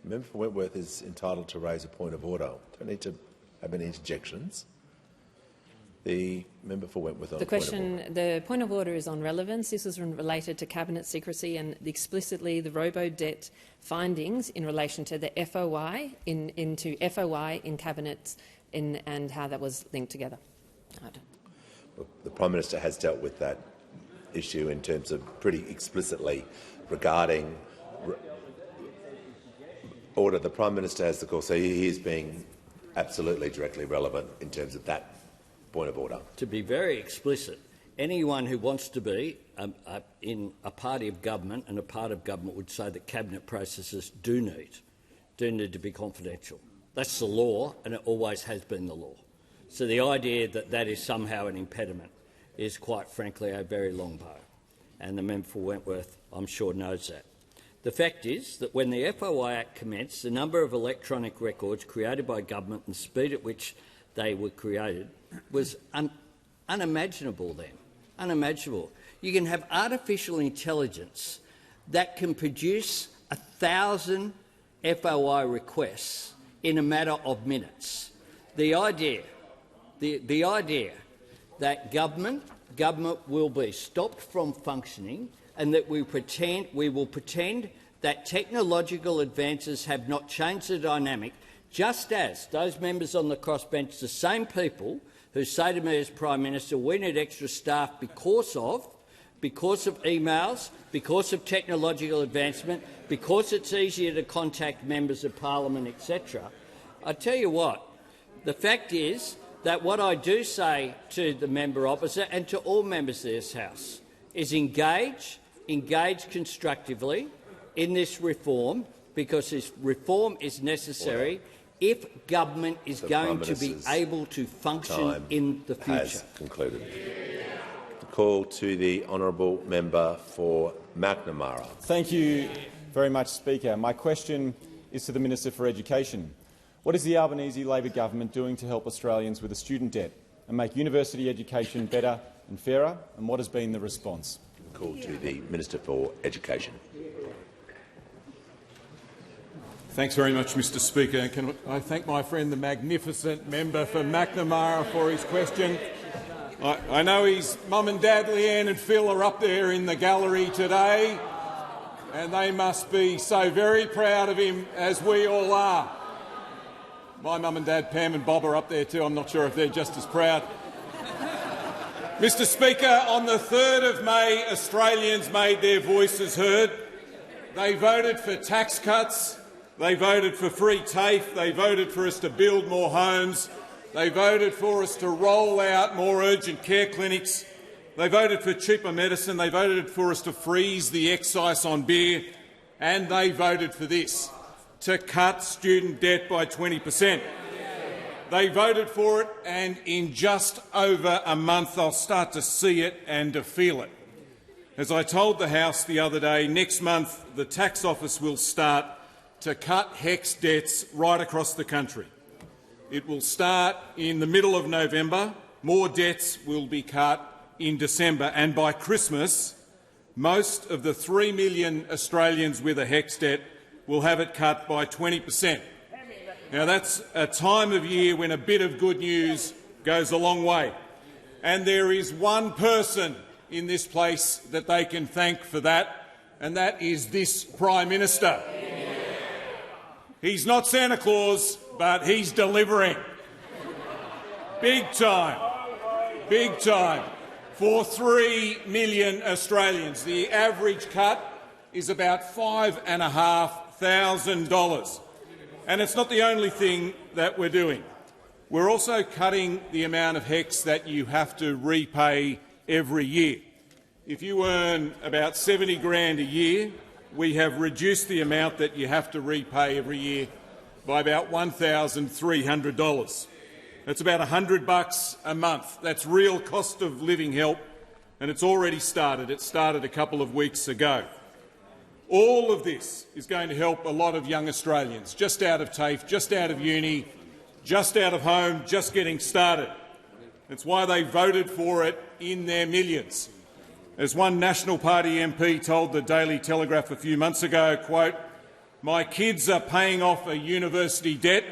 Member for Wentworth is entitled to raise a point of order. Don't need to have any interjections. The member for Wentworth on The point of order is on relevance. This is related to cabinet secrecy and explicitly the robo-debt findings in relation to the FOI into FOI in cabinets and how that was linked together. The Prime Minister has dealt with that issue in terms of pretty explicitly regarding order. The Prime Minister has the call, so he is being absolutely directly relevant in terms of that point of order. To be very explicit, anyone who wants to be in a party of government and a part of government would say that cabinet processes do need to be confidential. That's the law, and it always has been the law. So the idea that that is somehow an impediment is, quite frankly, a very long bow, and the member for Wentworth, I'm sure, knows that. The fact is that when the FOI Act commenced, the number of electronic records created by government and the speed at which they were created was unimaginable then. Unimaginable. You can have artificial intelligence that can produce 1,000 FOI requests in a matter of minutes. The idea that government will be stopped from functioning and that we will pretend that technological advances have not changed the dynamic, just as those members on the crossbench, the same people who say to me as Prime Minister, we need extra staff because of emails, because of technological advancement, because it's easier to contact members of parliament, etc. I tell you what, the fact is that what I do say to the member opposite and to all members of this House is engage constructively in this reform, because this reform is necessary if government is going to be able to function in the future. Has concluded. The call to the honourable member for McNamara. Thank you very much, Speaker. My question is to the Minister for Education. What is the Albanese Labor government doing to help Australians with a student debt and make university education better and fairer, and what has been the response? Call to the Minister for Education. Thanks very much, Mr Speaker. Can I thank my friend the magnificent member for McNamara for his question. I know his mum and dad, Leanne and Phil, are up there in the gallery today, and they must be so very proud of him, as we all are. My mum and dad, Pam and Bob, are up there too. I'm not sure if they're just as proud. Mr Speaker, on the 3rd of May, Australians made their voices heard. They voted for tax cuts, they voted for free TAFE, they voted for us to build more homes, they voted for us to roll out more urgent care clinics, they voted for cheaper medicine, they voted for us to freeze the excise on beer, and they voted for this, to cut student debt by 20%. They voted for it, and in just over a month they'll start to see it and to feel it. As I told the House the other day, next month the Tax Office will start to cut HECS debts right across the country. It will start in the middle of November, more debts will be cut in December, and by Christmas most of the 3 million Australians with a HECS debt will have it cut by 20%. Now, that's a time of year when a bit of good news goes a long way. And there is one person in this place that they can thank for that, and that is this Prime Minister. He's not Santa Claus, but he's delivering. Big time. Big time. For 3 million Australians. The average cut is about $5,500. And it's not the only thing that we're doing. We're also cutting the amount of HECS that you have to repay every year. If you earn about $70,000 a year, we have reduced the amount that you have to repay every year by about $1,300. That's about $100 a month. That's real cost of living help, and it's already started. It started a couple of weeks ago. All of this is going to help a lot of young Australians just out of TAFE, just out of uni, just out of home, just getting started. That's why they voted for it in their millions. As one National Party MP told the Daily Telegraph a few months ago, quote, "My kids are paying off a university debt,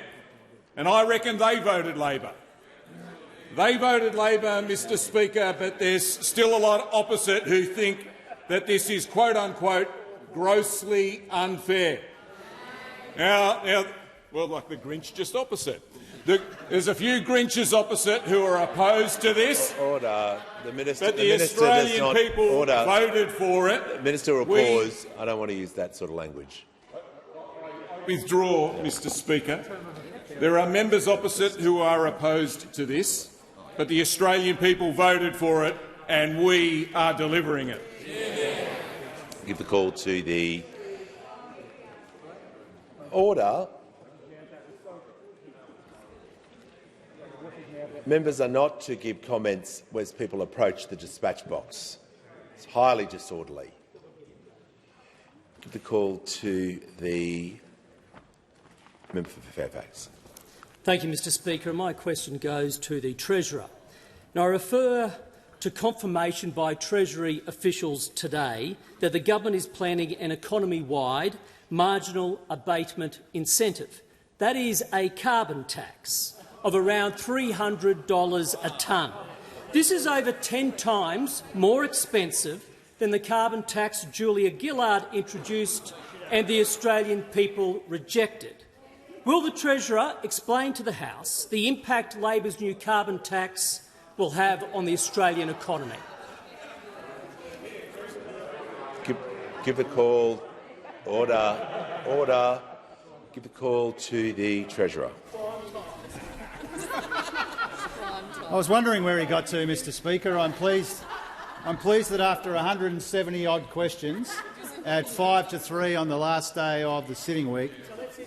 and I reckon they voted Labor." They voted Labor, Mr Speaker, but there's still a lot opposite who think that this is quote-unquote grossly unfair. Now, well, like the Grinch, just opposite. There's a few Grinches opposite who are opposed to this. Order. The minister. But the Australian people voted for it. The minister will pause. I don't want to use that sort of language. Withdraw, Mr Speaker. There are members opposite who are opposed to this, but the Australian people voted for it, and we are delivering it. Give the call to the order. Members are not to give comments as people approach the dispatch box. It's highly disorderly. Give the call to the member for Fairfax. Thank you, Mr Speaker. My question goes to the Treasurer. Now, I refer to confirmation by Treasury officials today that the government is planning an economy-wide marginal abatement incentive. That is a carbon tax of around $300 a tonne. This is over 10 times more expensive than the carbon tax Julia Gillard introduced and the Australian people rejected. Will the Treasurer explain to the House the impact Labor's new carbon tax will have on the Australian economy? Give the call. Order. Order. Give the call to the Treasurer. I was wondering where he got to, Mr Speaker. I'm pleased that after 170-odd questions, at 5-3 on the last day of the sitting week,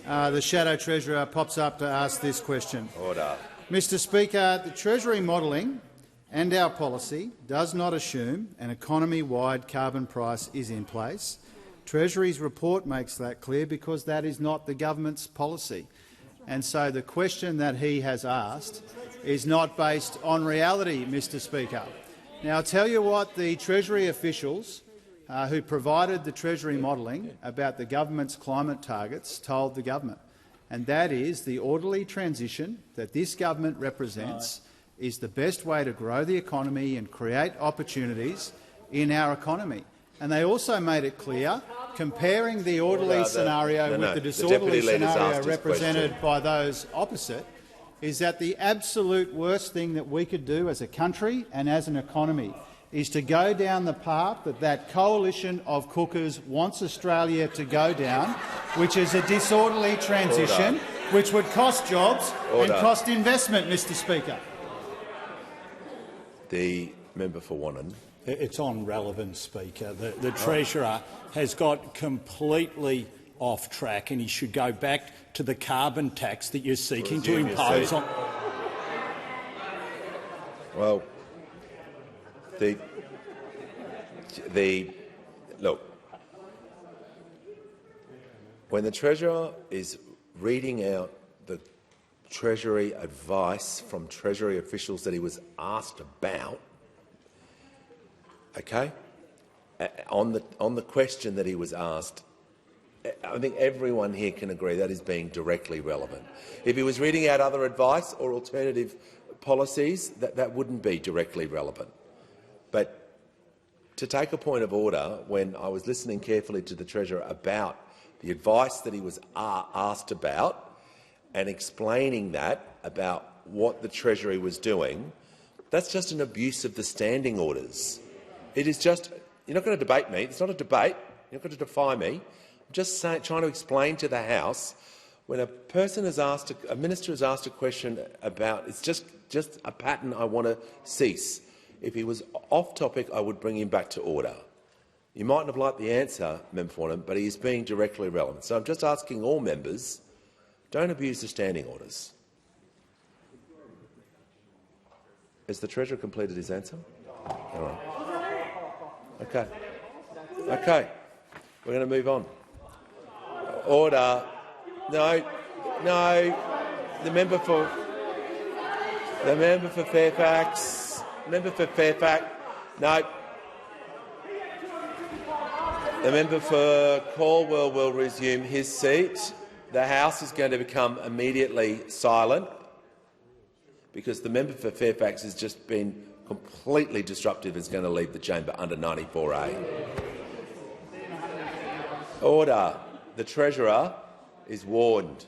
the Shadow Treasurer pops up to ask this question. Order. Mr Speaker, the Treasury modelling and our policy does not assume an economy-wide carbon price is in place. Treasury's report makes that clear because that is not the government's policy. And so the question that he has asked is not based on reality, Mr Speaker. Now, I'll tell you what the Treasury officials who provided the Treasury modelling about the government's climate targets told the government, and that is the orderly transition that this government represents is the best way to grow the economy and create opportunities in our economy. And they also made it clear, comparing the orderly scenario with the disorderly scenario represented by those opposite, is that the absolute worst thing that we could do as a country and as an economy is to go down the path that coalition of cookers wants Australia to go down, which is a disorderly transition, which would cost jobs and cost investment, Mr Speaker. The member for Wannon. It's on relevance, Speaker. The Treasurer has got completely off track, and he should go back to the carbon tax that you're seeking to impose on. Well, look, when the Treasurer is reading out the Treasury advice from Treasury officials that he was asked about, okay, on the question that he was asked, I think everyone here can agree that is being directly relevant. If he was reading out other advice or alternative policies, that wouldn't be directly relevant. But to take a point of order, when I was listening carefully to the Treasurer about the advice that he was asked about and explaining that about what the Treasury was doing, that's just an abuse of the standing orders. It is just — you're not going to debate me. It's not a debate. You're not going to defy me. I'm just trying to explain to the House, when a person is asked, a minister is asked a question about, it's just a pattern I want to cease. If he was off topic, I would bring him back to order. You mightn't have liked the answer, Member Fornham, but he is being directly relevant. So I'm just asking all members, don't abuse the standing orders. Has the Treasurer completed his answer? All right. Okay. Okay. We're going to move on. Order. No. No. The member for Fairfax. Member for Fairfax. No. The member for Caldwell will resume his seat. The House is going to become immediately silent because the member for Fairfax has just been completely disruptive and is going to leave the chamber under 94A. Order. The Treasurer is warned.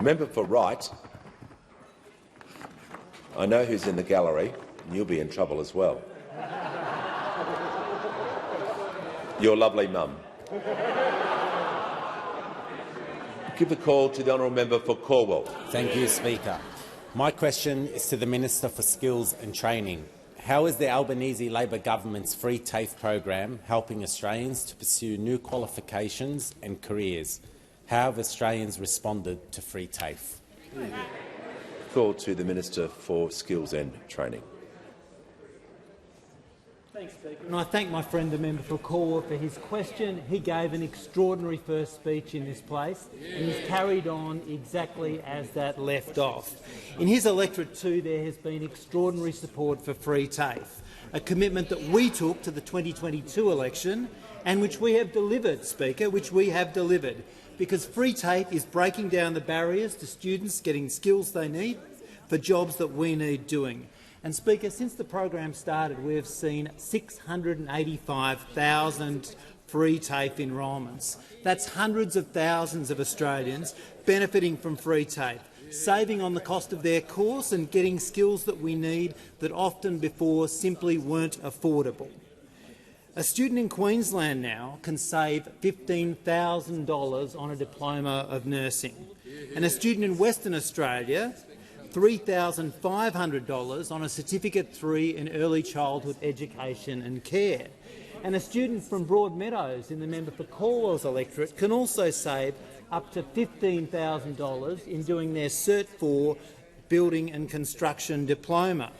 Member for Wright. I know who's in the gallery, and you'll be in trouble as well. Your lovely mum. Give the call to the honourable member for Caldwell. Thank you, Speaker. My question is to the Minister for Skills and Training. How is the Albanese Labor government's Free TAFE program helping Australians to pursue new qualifications and careers? How have Australians responded to Free TAFE? Call to the Minister for Skills and Training. Thanks, Speaker. And I thank my friend the member for Caldwell for his question. He gave an extraordinary first speech in this place, and he's carried on exactly as that left off. In his electorate too, there has been extraordinary support for Free TAFE, a commitment that we took to the 2022 election and which we have delivered, Speaker, which we have delivered, because Free TAFE is breaking down the barriers to students getting skills they need for jobs that we need doing. And, Speaker, since the program started, we have seen 685,000 Free TAFE enrolments. That's hundreds of thousands of Australians benefiting from Free TAFE, saving on the cost of their course and getting skills that we need that often before simply weren't affordable. A student in Queensland now can save $15,000 on a diploma of nursing, and a student in Western Australia $3,500 on a Certificate 3 in Early Childhood Education and Care. And a student from Broadmeadows in the member for Caldwell's electorate can also save up to $15,000 in doing their Cert 4 Building and Construction Diploma.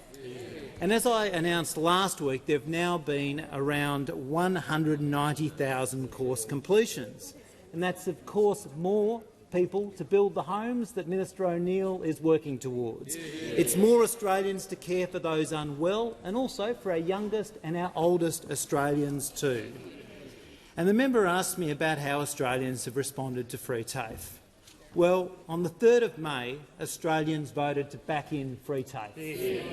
And as I announced last week, there have now been around 190,000 course completions. And that's, of course, more people to build the homes that Minister O'Neill is working towards. It's more Australians to care for those unwell, and also for our youngest and our oldest Australians too. And the member asked me about how Australians have responded to Free TAFE. Well, on the 3rd of May, Australians voted to back in Free TAFE.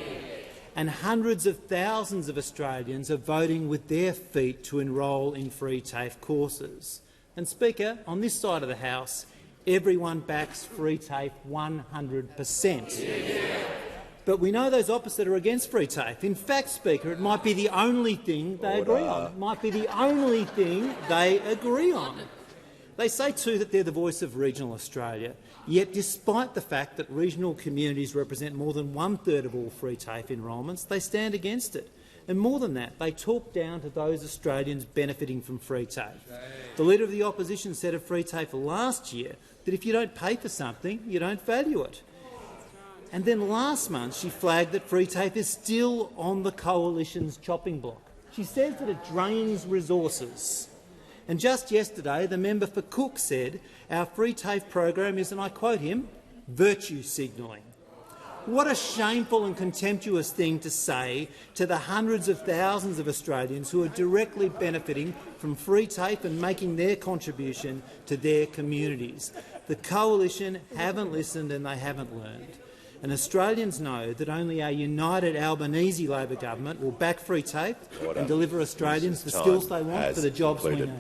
And hundreds of thousands of Australians are voting with their feet to enrol in Free TAFE courses. And, Speaker, on this side of the House, everyone backs free TAFE 100%. But we know those opposite are against free TAFE. In fact, Speaker, it might be the only thing they agree on. It might be the only thing they agree on. They say too that they're the voice of regional Australia, yet despite the fact that regional communities represent more than 1/3 of all free TAFE enrolments, they stand against it. And more than that, they talk down to those Australians benefiting from free TAFE. The Leader of the Opposition said of free TAFE last year that if you don't pay for something, you don't value it. And then last month she flagged that free TAFE is still on the Coalition's chopping block. She says that it drains resources. And just yesterday, the member for Cook said our free TAFE program is, and I quote him, virtue signalling. What a shameful and contemptuous thing to say to the hundreds of thousands of Australians who are directly benefiting from free TAFE and making their contribution to their communities. The Coalition haven't listened and they haven't learned. And Australians know that only a united Albanese Labor government will back free TAFE and deliver Australians the skills they want for the jobs we need.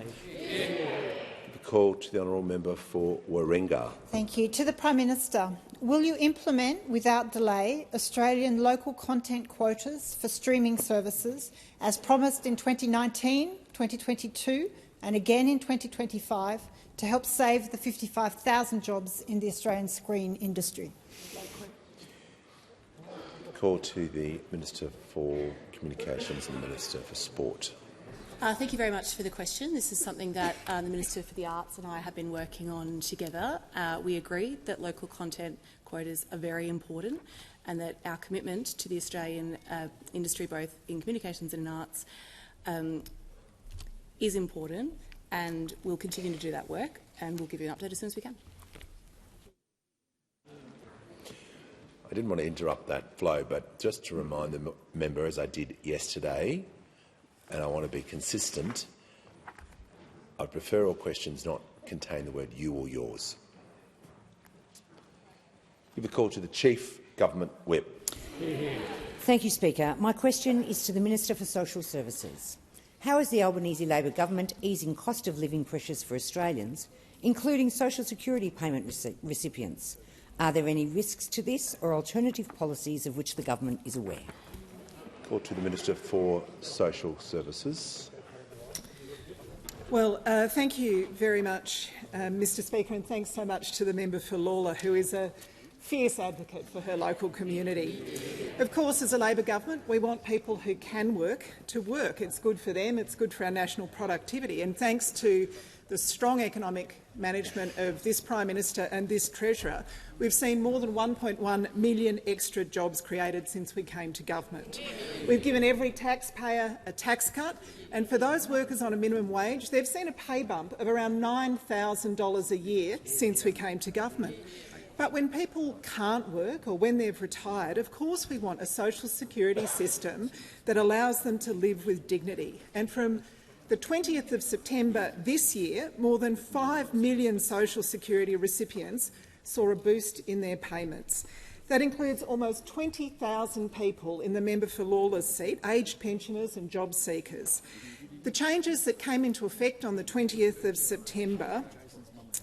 The call to the honourable member for Warringah. Thank you. To the Prime Minister, will you implement without delay Australian local content quotas for streaming services as promised in 2019, 2022 and again in 2025 to help save the 55,000 jobs in the Australian screen industry? Call to the Minister for Communications and the Minister for Sport. Thank you very much for the question. This is something that the Minister for the Arts and I have been working on together. We agree that local content quotas are very important and that our commitment to the Australian industry, both in communications and in arts, is important, and we'll continue to do that work, and we'll give you an update as soon as we can. I didn't want to interrupt that flow, but just to remind the member, as I did yesterday, and I want to be consistent, I prefer all questions not contain the word you or yours. Give a call to the Chief Government Whip. Thank you, Speaker. My question is to the Minister for Social Services. How is the Albanese Labor government easing cost of living pressures for Australians, including social security payment recipients? Are there any risks to this or alternative policies of which the government is aware? Call to the Minister for Social Services. Well, thank you very much, Mr Speaker, and thanks so much to the member for Lalor, who is a fierce advocate for her local community. Of course, as a Labor government, we want people who can work to work. It's good for them, it's good for our national productivity, and thanks to the strong economic management of this Prime Minister and this Treasurer, we've seen more than 1.1 million extra jobs created since we came to government. We've given every taxpayer a tax cut, and for those workers on a minimum wage, they've seen a pay bump of around $9,000 a year since we came to government. But when people can't work or when they've retired, of course we want a social security system that allows them to live with dignity. And from the 20th of September this year, more than 5 million social security recipients saw a boost in their payments. That includes almost 20,000 people in the member for Lawler's seat, aged pensioners and job seekers. The changes that came into effect on the 20th of September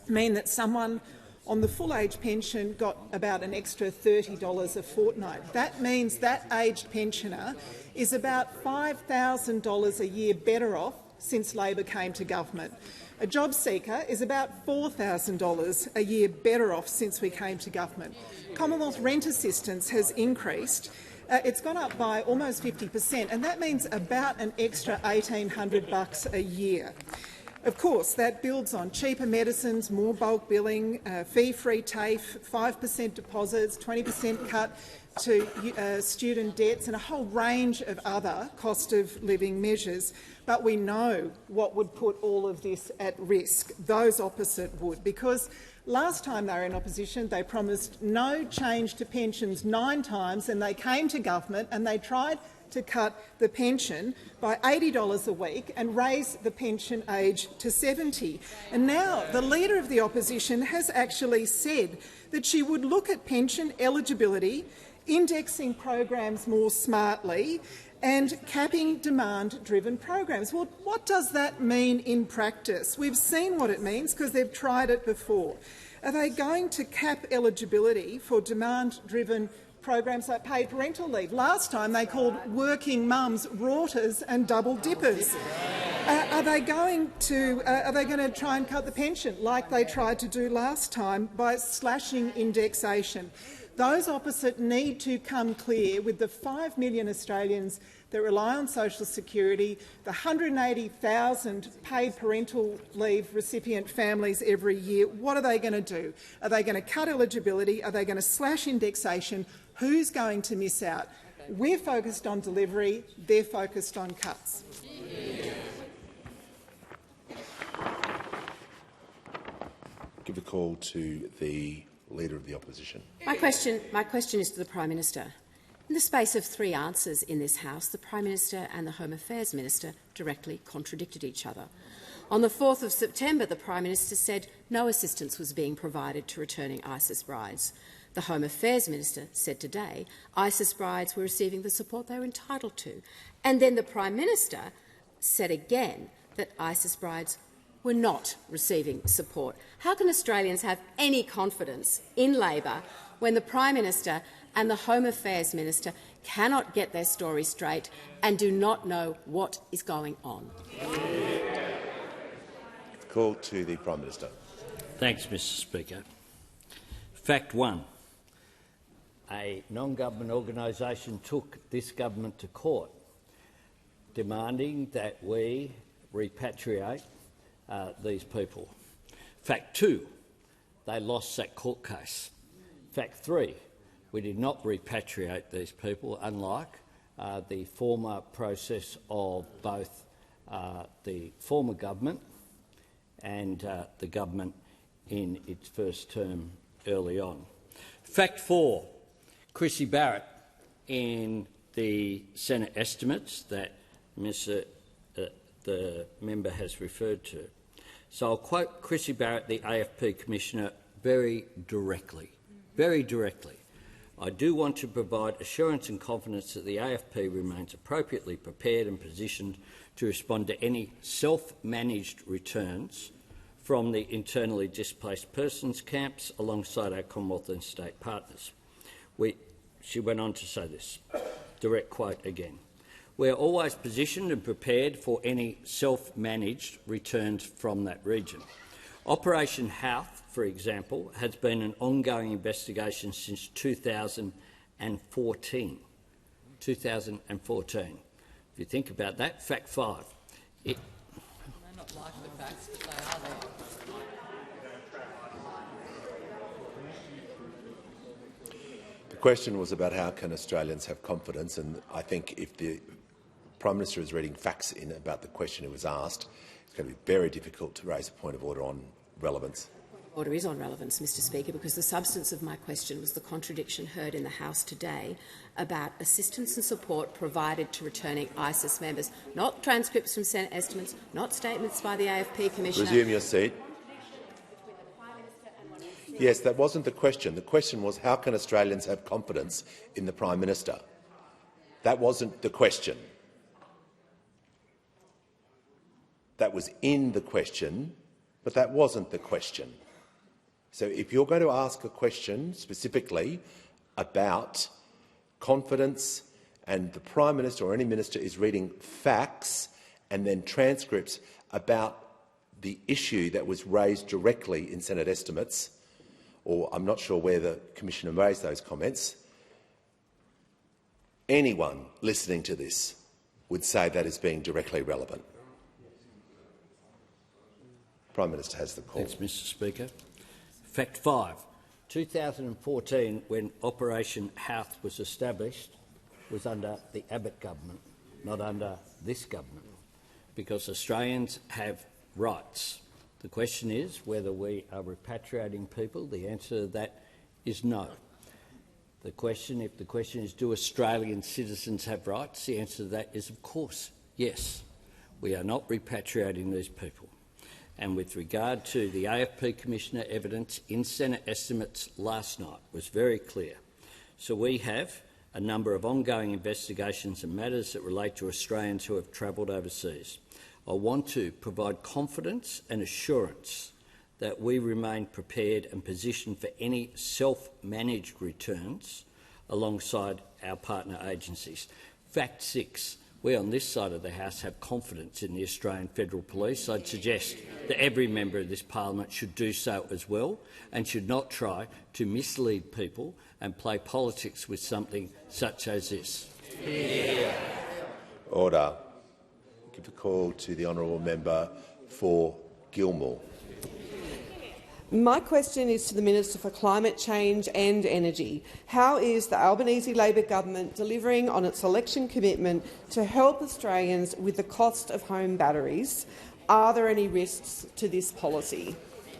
mean that someone on the full age pension got about an extra $30 a fortnight. That means that aged pensioner is about $5,000 a year better off since Labor came to government. A job seeker is about $4,000 a year better off since we came to government. Commonwealth rent assistance has increased. It's gone up by almost 50%, and that means about an extra $1,800 a year. Of course, that builds on cheaper medicines, more bulk billing, fee-free TAFE, 5% deposits, 20% cut to student debts and a whole range of other cost-of-living measures. But we know what would put all of this at risk. Those opposite would, because last time they were in opposition they promised no change to pensions 9 times, and they came to government and they tried to cut the pension by $80 a week and raise the pension age to 70. And now the Leader of the Opposition has actually said that she would look at pension eligibility, indexing programs more smartly, and capping demand-driven programs. Well, what does that mean in practice? We've seen what it means because they've tried it before. Are they going to cap eligibility for demand-driven programs like paid parental leave? Last time they called working mums rorters and double dippers. Are they going to try and cut the pension like they tried to do last time by slashing indexation? Those opposite need to come clear with the 5 million Australians that rely on social security, the 180,000 paid parental leave recipient families every year. What are they going to do? Are they going to cut eligibility? Are they going to slash indexation? Who's going to miss out? We're focused on delivery. They're focused on cuts. Give a call to the Leader of the Opposition. My question is to the Prime Minister. In the space of 3 answers in this House, the Prime Minister and the Home Affairs Minister directly contradicted each other. On the 4th of September, the Prime Minister said no assistance was being provided to returning ISIS brides. The Home Affairs Minister said today ISIS brides were receiving the support they were entitled to. And then the Prime Minister said again that ISIS brides were not receiving support. How can Australians have any confidence in Labor when the Prime Minister and the Home Affairs Minister cannot get their story straight and do not know what is going on? Call to the Prime Minister. Thanks, Mr Speaker. Fact 1. A non-government organisation took this government to court demanding that we repatriate these people. Fact 2, they lost that court case. Fact 3, we did not repatriate these people, unlike the former process of both the former government and the government in its first term early on. Fact 4, Chrissy Barrett, in the Senate estimates that the member has referred to. So I'll quote Chrissy Barrett, the AFP Commissioner, very directly. Very directly. I do want to provide assurance and confidence that the AFP remains appropriately prepared and positioned to respond to any self-managed returns from the internally displaced persons camps alongside our Commonwealth and state partners. She went on to say this, direct quote again. We are always positioned and prepared for any self-managed returns from that region. Operation Houth, for example, has been an ongoing investigation since 2014. 2014. If you think about that, fact 5. They may not like the facts, but they are there. The question was about how can Australians have confidence, and I think if the Prime Minister is reading facts in about the question who was asked, it's going to be very difficult to raise a point of order on relevance. Order is on relevance, Mr Speaker, because the substance of my question was the contradiction heard in the House today about assistance and support provided to returning ISIS members, not transcripts from Senate estimates, not statements by the AFP Commissioner. Resume your seat. Yes, that wasn't the question. The question was how can Australians have confidence in the Prime Minister? That wasn't the question. That was in the question, but that wasn't the question. So if you're going to ask a question specifically about confidence and the Prime Minister or any minister is reading facts and then transcripts about the issue that was raised directly in Senate estimates, or I'm not sure where the Commissioner raised those comments, anyone listening to this would say that is being directly relevant. Prime Minister has the call. Thanks, Mr Speaker. Fact 5. 2014, when Operation Houth was established, was under the Abbott government, not under this government, because Australians have rights. The question is whether we are repatriating people. The answer to that is no. If the question is do Australian citizens have rights, the answer to that is of course yes. We are not repatriating these people. And with regard to the AFP Commissioner, evidence in Senate estimates last night was very clear. So we have a number of ongoing investigations and matters that relate to Australians who have travelled overseas. I want to provide confidence and assurance that we remain prepared and positioned for any self-managed returns alongside our partner agencies. Fact 6. We on this side of the House have confidence in the Australian Federal Police. I'd suggest that every member of this parliament should do so as well and should not try to mislead people and play politics with something such as this. Order. Give the call to the honourable member for Gilmore. My question is to the Minister for Climate Change and Energy. How is the Albanese Labor government delivering on its election commitment to help Australians with the cost of home batteries? Are there any risks to this policy?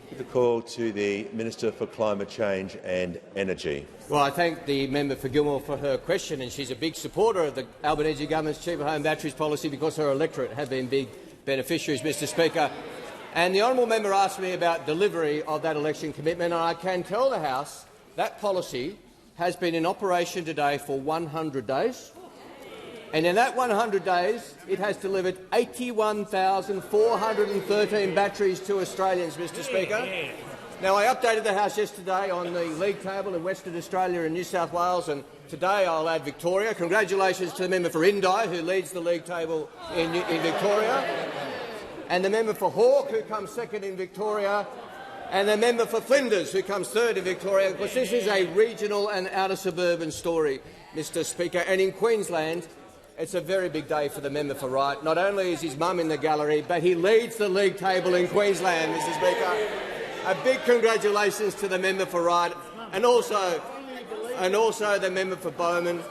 Give the call to the Minister for Climate Change and Energy. Well, I thank the member for Gilmore for her question, and she's a big supporter of the Albanese government's cheaper home batteries policy because her electorate have been big beneficiaries, Mr Speaker. And the honourable member asked me about delivery of that election commitment, and I can tell the House that policy has been in operation today for 100 days. And in that 100 days, it has delivered 81,413 batteries to Australians, Mr Speaker. Now, I updated the House yesterday on the league table in Western Australia and New South Wales, and today I'll add Victoria. Congratulations to the member for Indi, who leads the league table in Victoria, and the member for Hawke, who comes second in Victoria, and the member for Flinders, who comes third in Victoria, because this is a regional and outer suburban story, Mr Speaker. And in Queensland, it's a very big day for the member for Wright. Not only is his mum in the gallery, but he leads the league table in Queensland, Mr Speaker. A big congratulations to the member for Wright, and also the member for Bowman,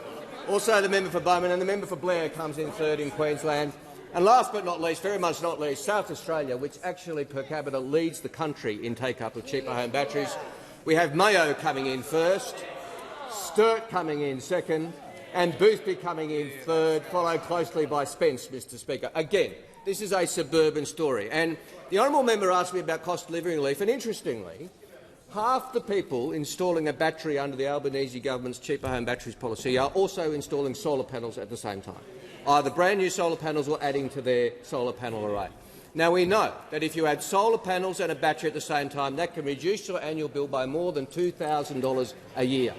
and the member for Blair comes in third in Queensland. And last but not least, very much not least, South Australia, which actually per capita leads the country in take-up of cheaper home batteries. We have Mayo coming in first, Sturt coming in second, and Boothby coming in third, followed closely by Spence, Mr Speaker. Again, this is a suburban story. And the honourable member asked me about cost of living relief, and interestingly, half the people installing a battery under the Albanese government's cheaper home batteries policy are also installing solar panels at the same time, either brand-new solar panels or adding to their solar panel array. Now, we know that if you add solar panels and a battery at the same time, that can reduce your annual bill by more than $2,000 a year.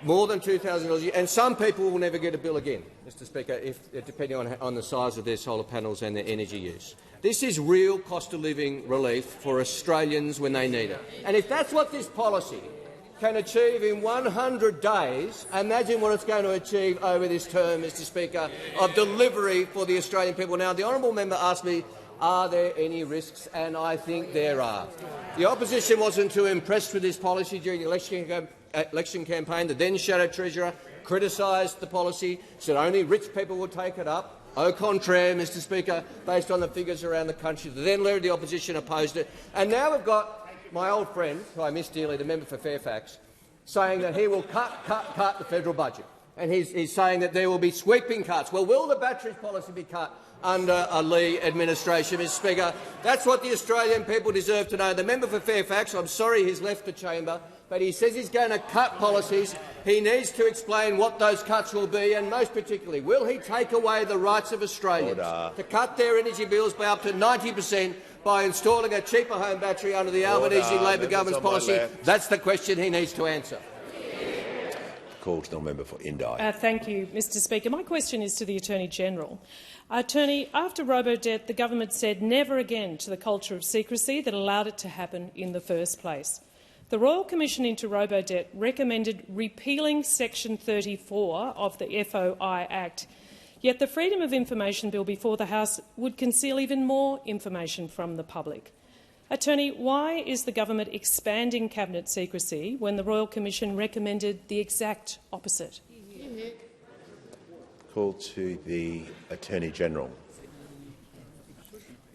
More than $2,000 a year. And some people will never get a bill again, Mr Speaker, depending on the size of their solar panels and their energy use. This is real cost of living relief for Australians when they need it. And if that's what this policy can achieve in 100 days, imagine what it's going to achieve over this term, Mr Speaker, of delivery for the Australian people. Now, the honourable member asked me, are there any risks? And I think there are. The opposition wasn't too impressed with this policy during the election campaign. The then Shadow Treasurer criticised the policy, said only rich people will take it up. Au contraire, Mr Speaker, based on the figures around the country. The then Leader of the Opposition opposed it. And now we've got my old friend, who I miss dearly, the member for Fairfax, saying that he will cut the federal budget. And he's saying that there will be sweeping cuts. Well, will the batteries policy be cut under a Lee administration, Mr Speaker? That's what the Australian people deserve to know. The member for Fairfax, I'm sorry he's left the chamber, but he says he's going to cut policies. He needs to explain what those cuts will be, and most particularly, will he take away the rights of Australians to cut their energy bills by up to 90% by installing a cheaper home battery under the Albanese Labor government's policy? That's the question he needs to answer. Call to the member for Indi. Thank you, Mr Speaker. My question is to the Attorney-General. Attorney, after Robodebt, the government said never again to the culture of secrecy that allowed it to happen in the first place. The Royal Commission into Robodebt recommended repealing Section 34 of the FOI Act, yet the Freedom of Information Bill before the House would conceal even more information from the public. Attorney, why is the government expanding cabinet secrecy when the Royal Commission recommended the exact opposite? Call to the Attorney-General.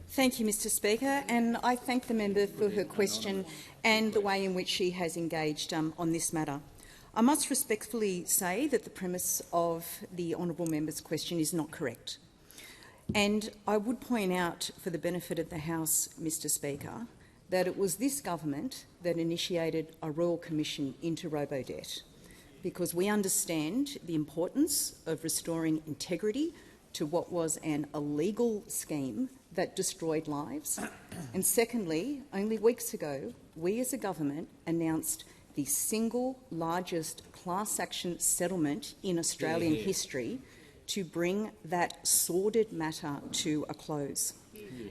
Thank you, Mr Speaker, and I thank the member for her question and the way in which she has engaged on this matter. I must respectfully say that the premise of the honourable member's question is not correct. And I would point out, for the benefit of the House, Mr Speaker, that it was this government that initiated a Royal Commission into Robodebt, because we understand the importance of restoring integrity to what was an illegal scheme that destroyed lives. And secondly, only weeks ago, we as a government announced the single largest class action settlement in Australian history to bring that sordid matter to a close.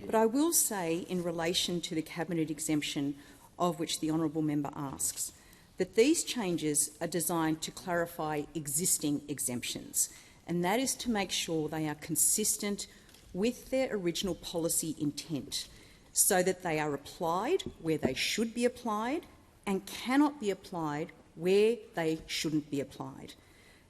But I will say, in relation to the Cabinet exemption of which the honourable member asks, that these changes are designed to clarify existing exemptions, and that is to make sure they are consistent with their original policy intent, so that they are applied where they should be applied and cannot be applied where they shouldn't be applied.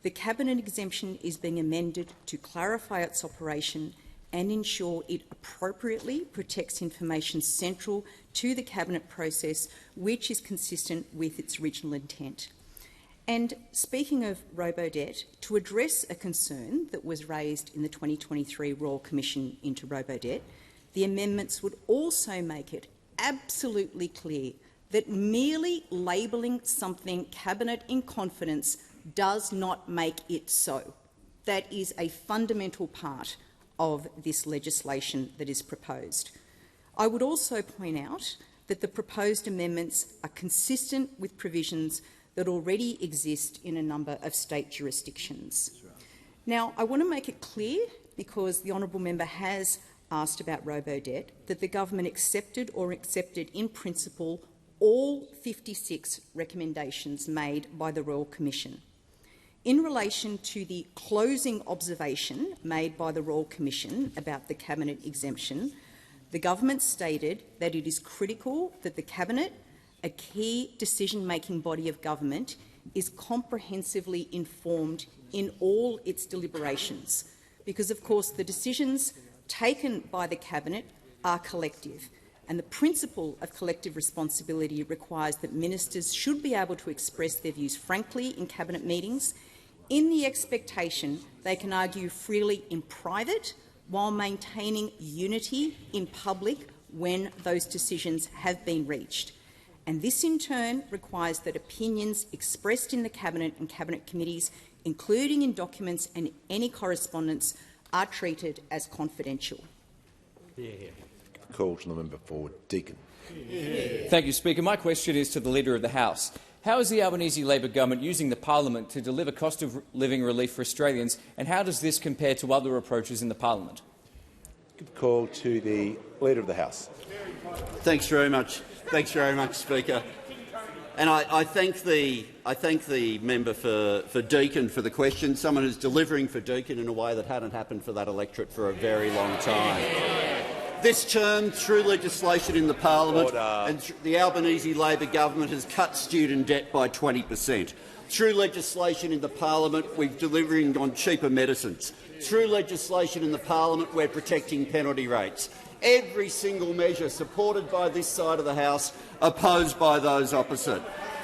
The Cabinet exemption is being amended to clarify its operation and ensure it appropriately protects information central to the Cabinet process, which is consistent with its original intent. And speaking of robo-debt, to address a concern that was raised in the 2023 Royal Commission into robo-debt, the amendments would also make it absolutely clear that merely labelling something Cabinet in confidence does not make it so. That is a fundamental part of this legislation that is proposed. I would also point out that the proposed amendments are consistent with provisions that already exist in a number of state jurisdictions. Now, I want to make it clear, because the honourable member has asked about robo-debt, that the government accepted in principle all 56 recommendations made by the Royal Commission. In relation to the closing observation made by the Royal Commission about the Cabinet exemption, the government stated that it is critical that the Cabinet, a key decision-making body of government, is comprehensively informed in all its deliberations, because, of course, the decisions taken by the Cabinet are collective, and the principle of collective responsibility requires that ministers should be able to express their views frankly in Cabinet meetings, in the expectation they can argue freely in private while maintaining unity in public when those decisions have been reached. And this in turn requires that opinions expressed in the Cabinet and Cabinet committees, including in documents and any correspondence, are treated as confidential. Call to the member for Deakin. Thank you, Speaker. My question is to the Leader of the House. How is the Albanese Labor government using the parliament to deliver cost of living relief for Australians, and how does this compare to other approaches in the parliament? Call to the Leader of the House. Thanks very much. Thanks very much, Speaker. And I thank the member for Deakin for the question. Someone who's delivering for Deakin in a way that hadn't happened for that electorate for a very long time. This term, through legislation in the parliament, and the Albanese Labor government has cut student debt by 20%. Through legislation in the parliament, we're delivering on cheaper medicines. Through legislation in the parliament, we're protecting penalty rates. Every single measure supported by this side of the House, opposed by those opposite.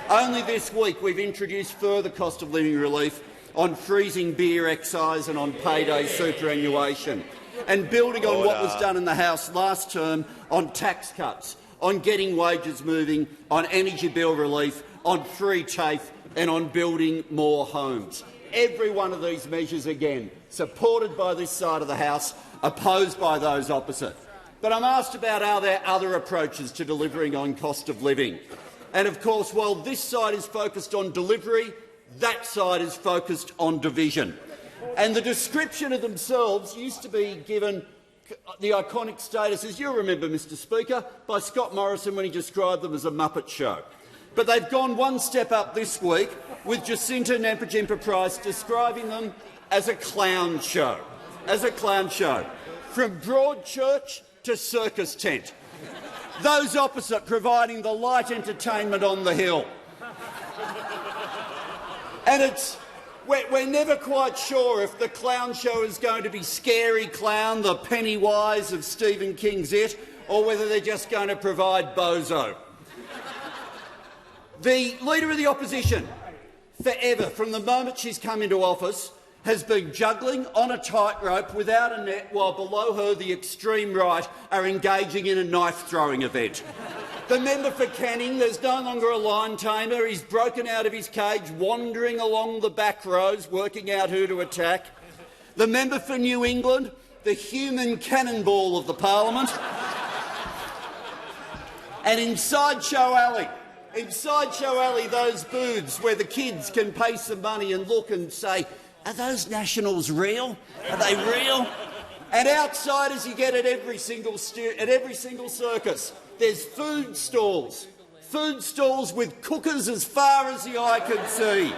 Only this week we've introduced further cost of living relief on freezing beer excise and on payday superannuation, and building on what was done in the House last term on tax cuts, on getting wages moving, on energy bill relief, on free TAFE and on building more homes. Every one of these measures, again, supported by this side of the House, opposed by those opposite. But I'm asked about are there other approaches to delivering on cost of living. And of course, while this side is focused on delivery, that side is focused on division. And the description of themselves used to be given the iconic status, as you'll remember, Mr Speaker, by Scott Morrison when he described them as a Muppet show. But they've gone one step up this week with Jacinta Nampijinpa-Price describing them as a clown show. As a clown show. From Broadchurch to circus tent. Those opposite providing the light entertainment on the hill. And we're never quite sure if the clown show is going to be Scary Clown, the Pennywise of Stephen King's It, or whether they're just going to provide Bozo. The Leader of the Opposition, forever, from the moment she's come into office, has been juggling on a tightrope without a net while below her the extreme right are engaging in a knife-throwing event. The member for Canning, there's no longer a lion tamer. He's broken out of his cage, wandering along the back rows, working out who to attack. The member for New England, the human cannonball of the parliament. And in Sideshow Alley, those booths where the kids can pay some money and look and say, are those Nationals real? Are they real? And outside, as you get at every single circus, there's food stalls with cookers as far as the eye can see.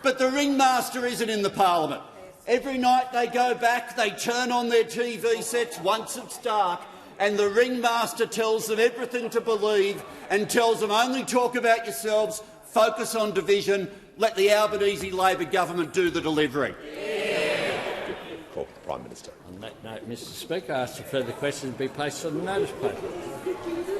But the ringmaster isn't in the parliament. Every night they go back, they turn on their TV sets once it's dark, and the ringmaster tells them everything to believe and tells them only talk about yourselves, focus on division, let the Albanese Labor government do the delivery. Call the Prime Minister. On that note, Mr Speaker, I ask for further questions to be placed on the notice paper.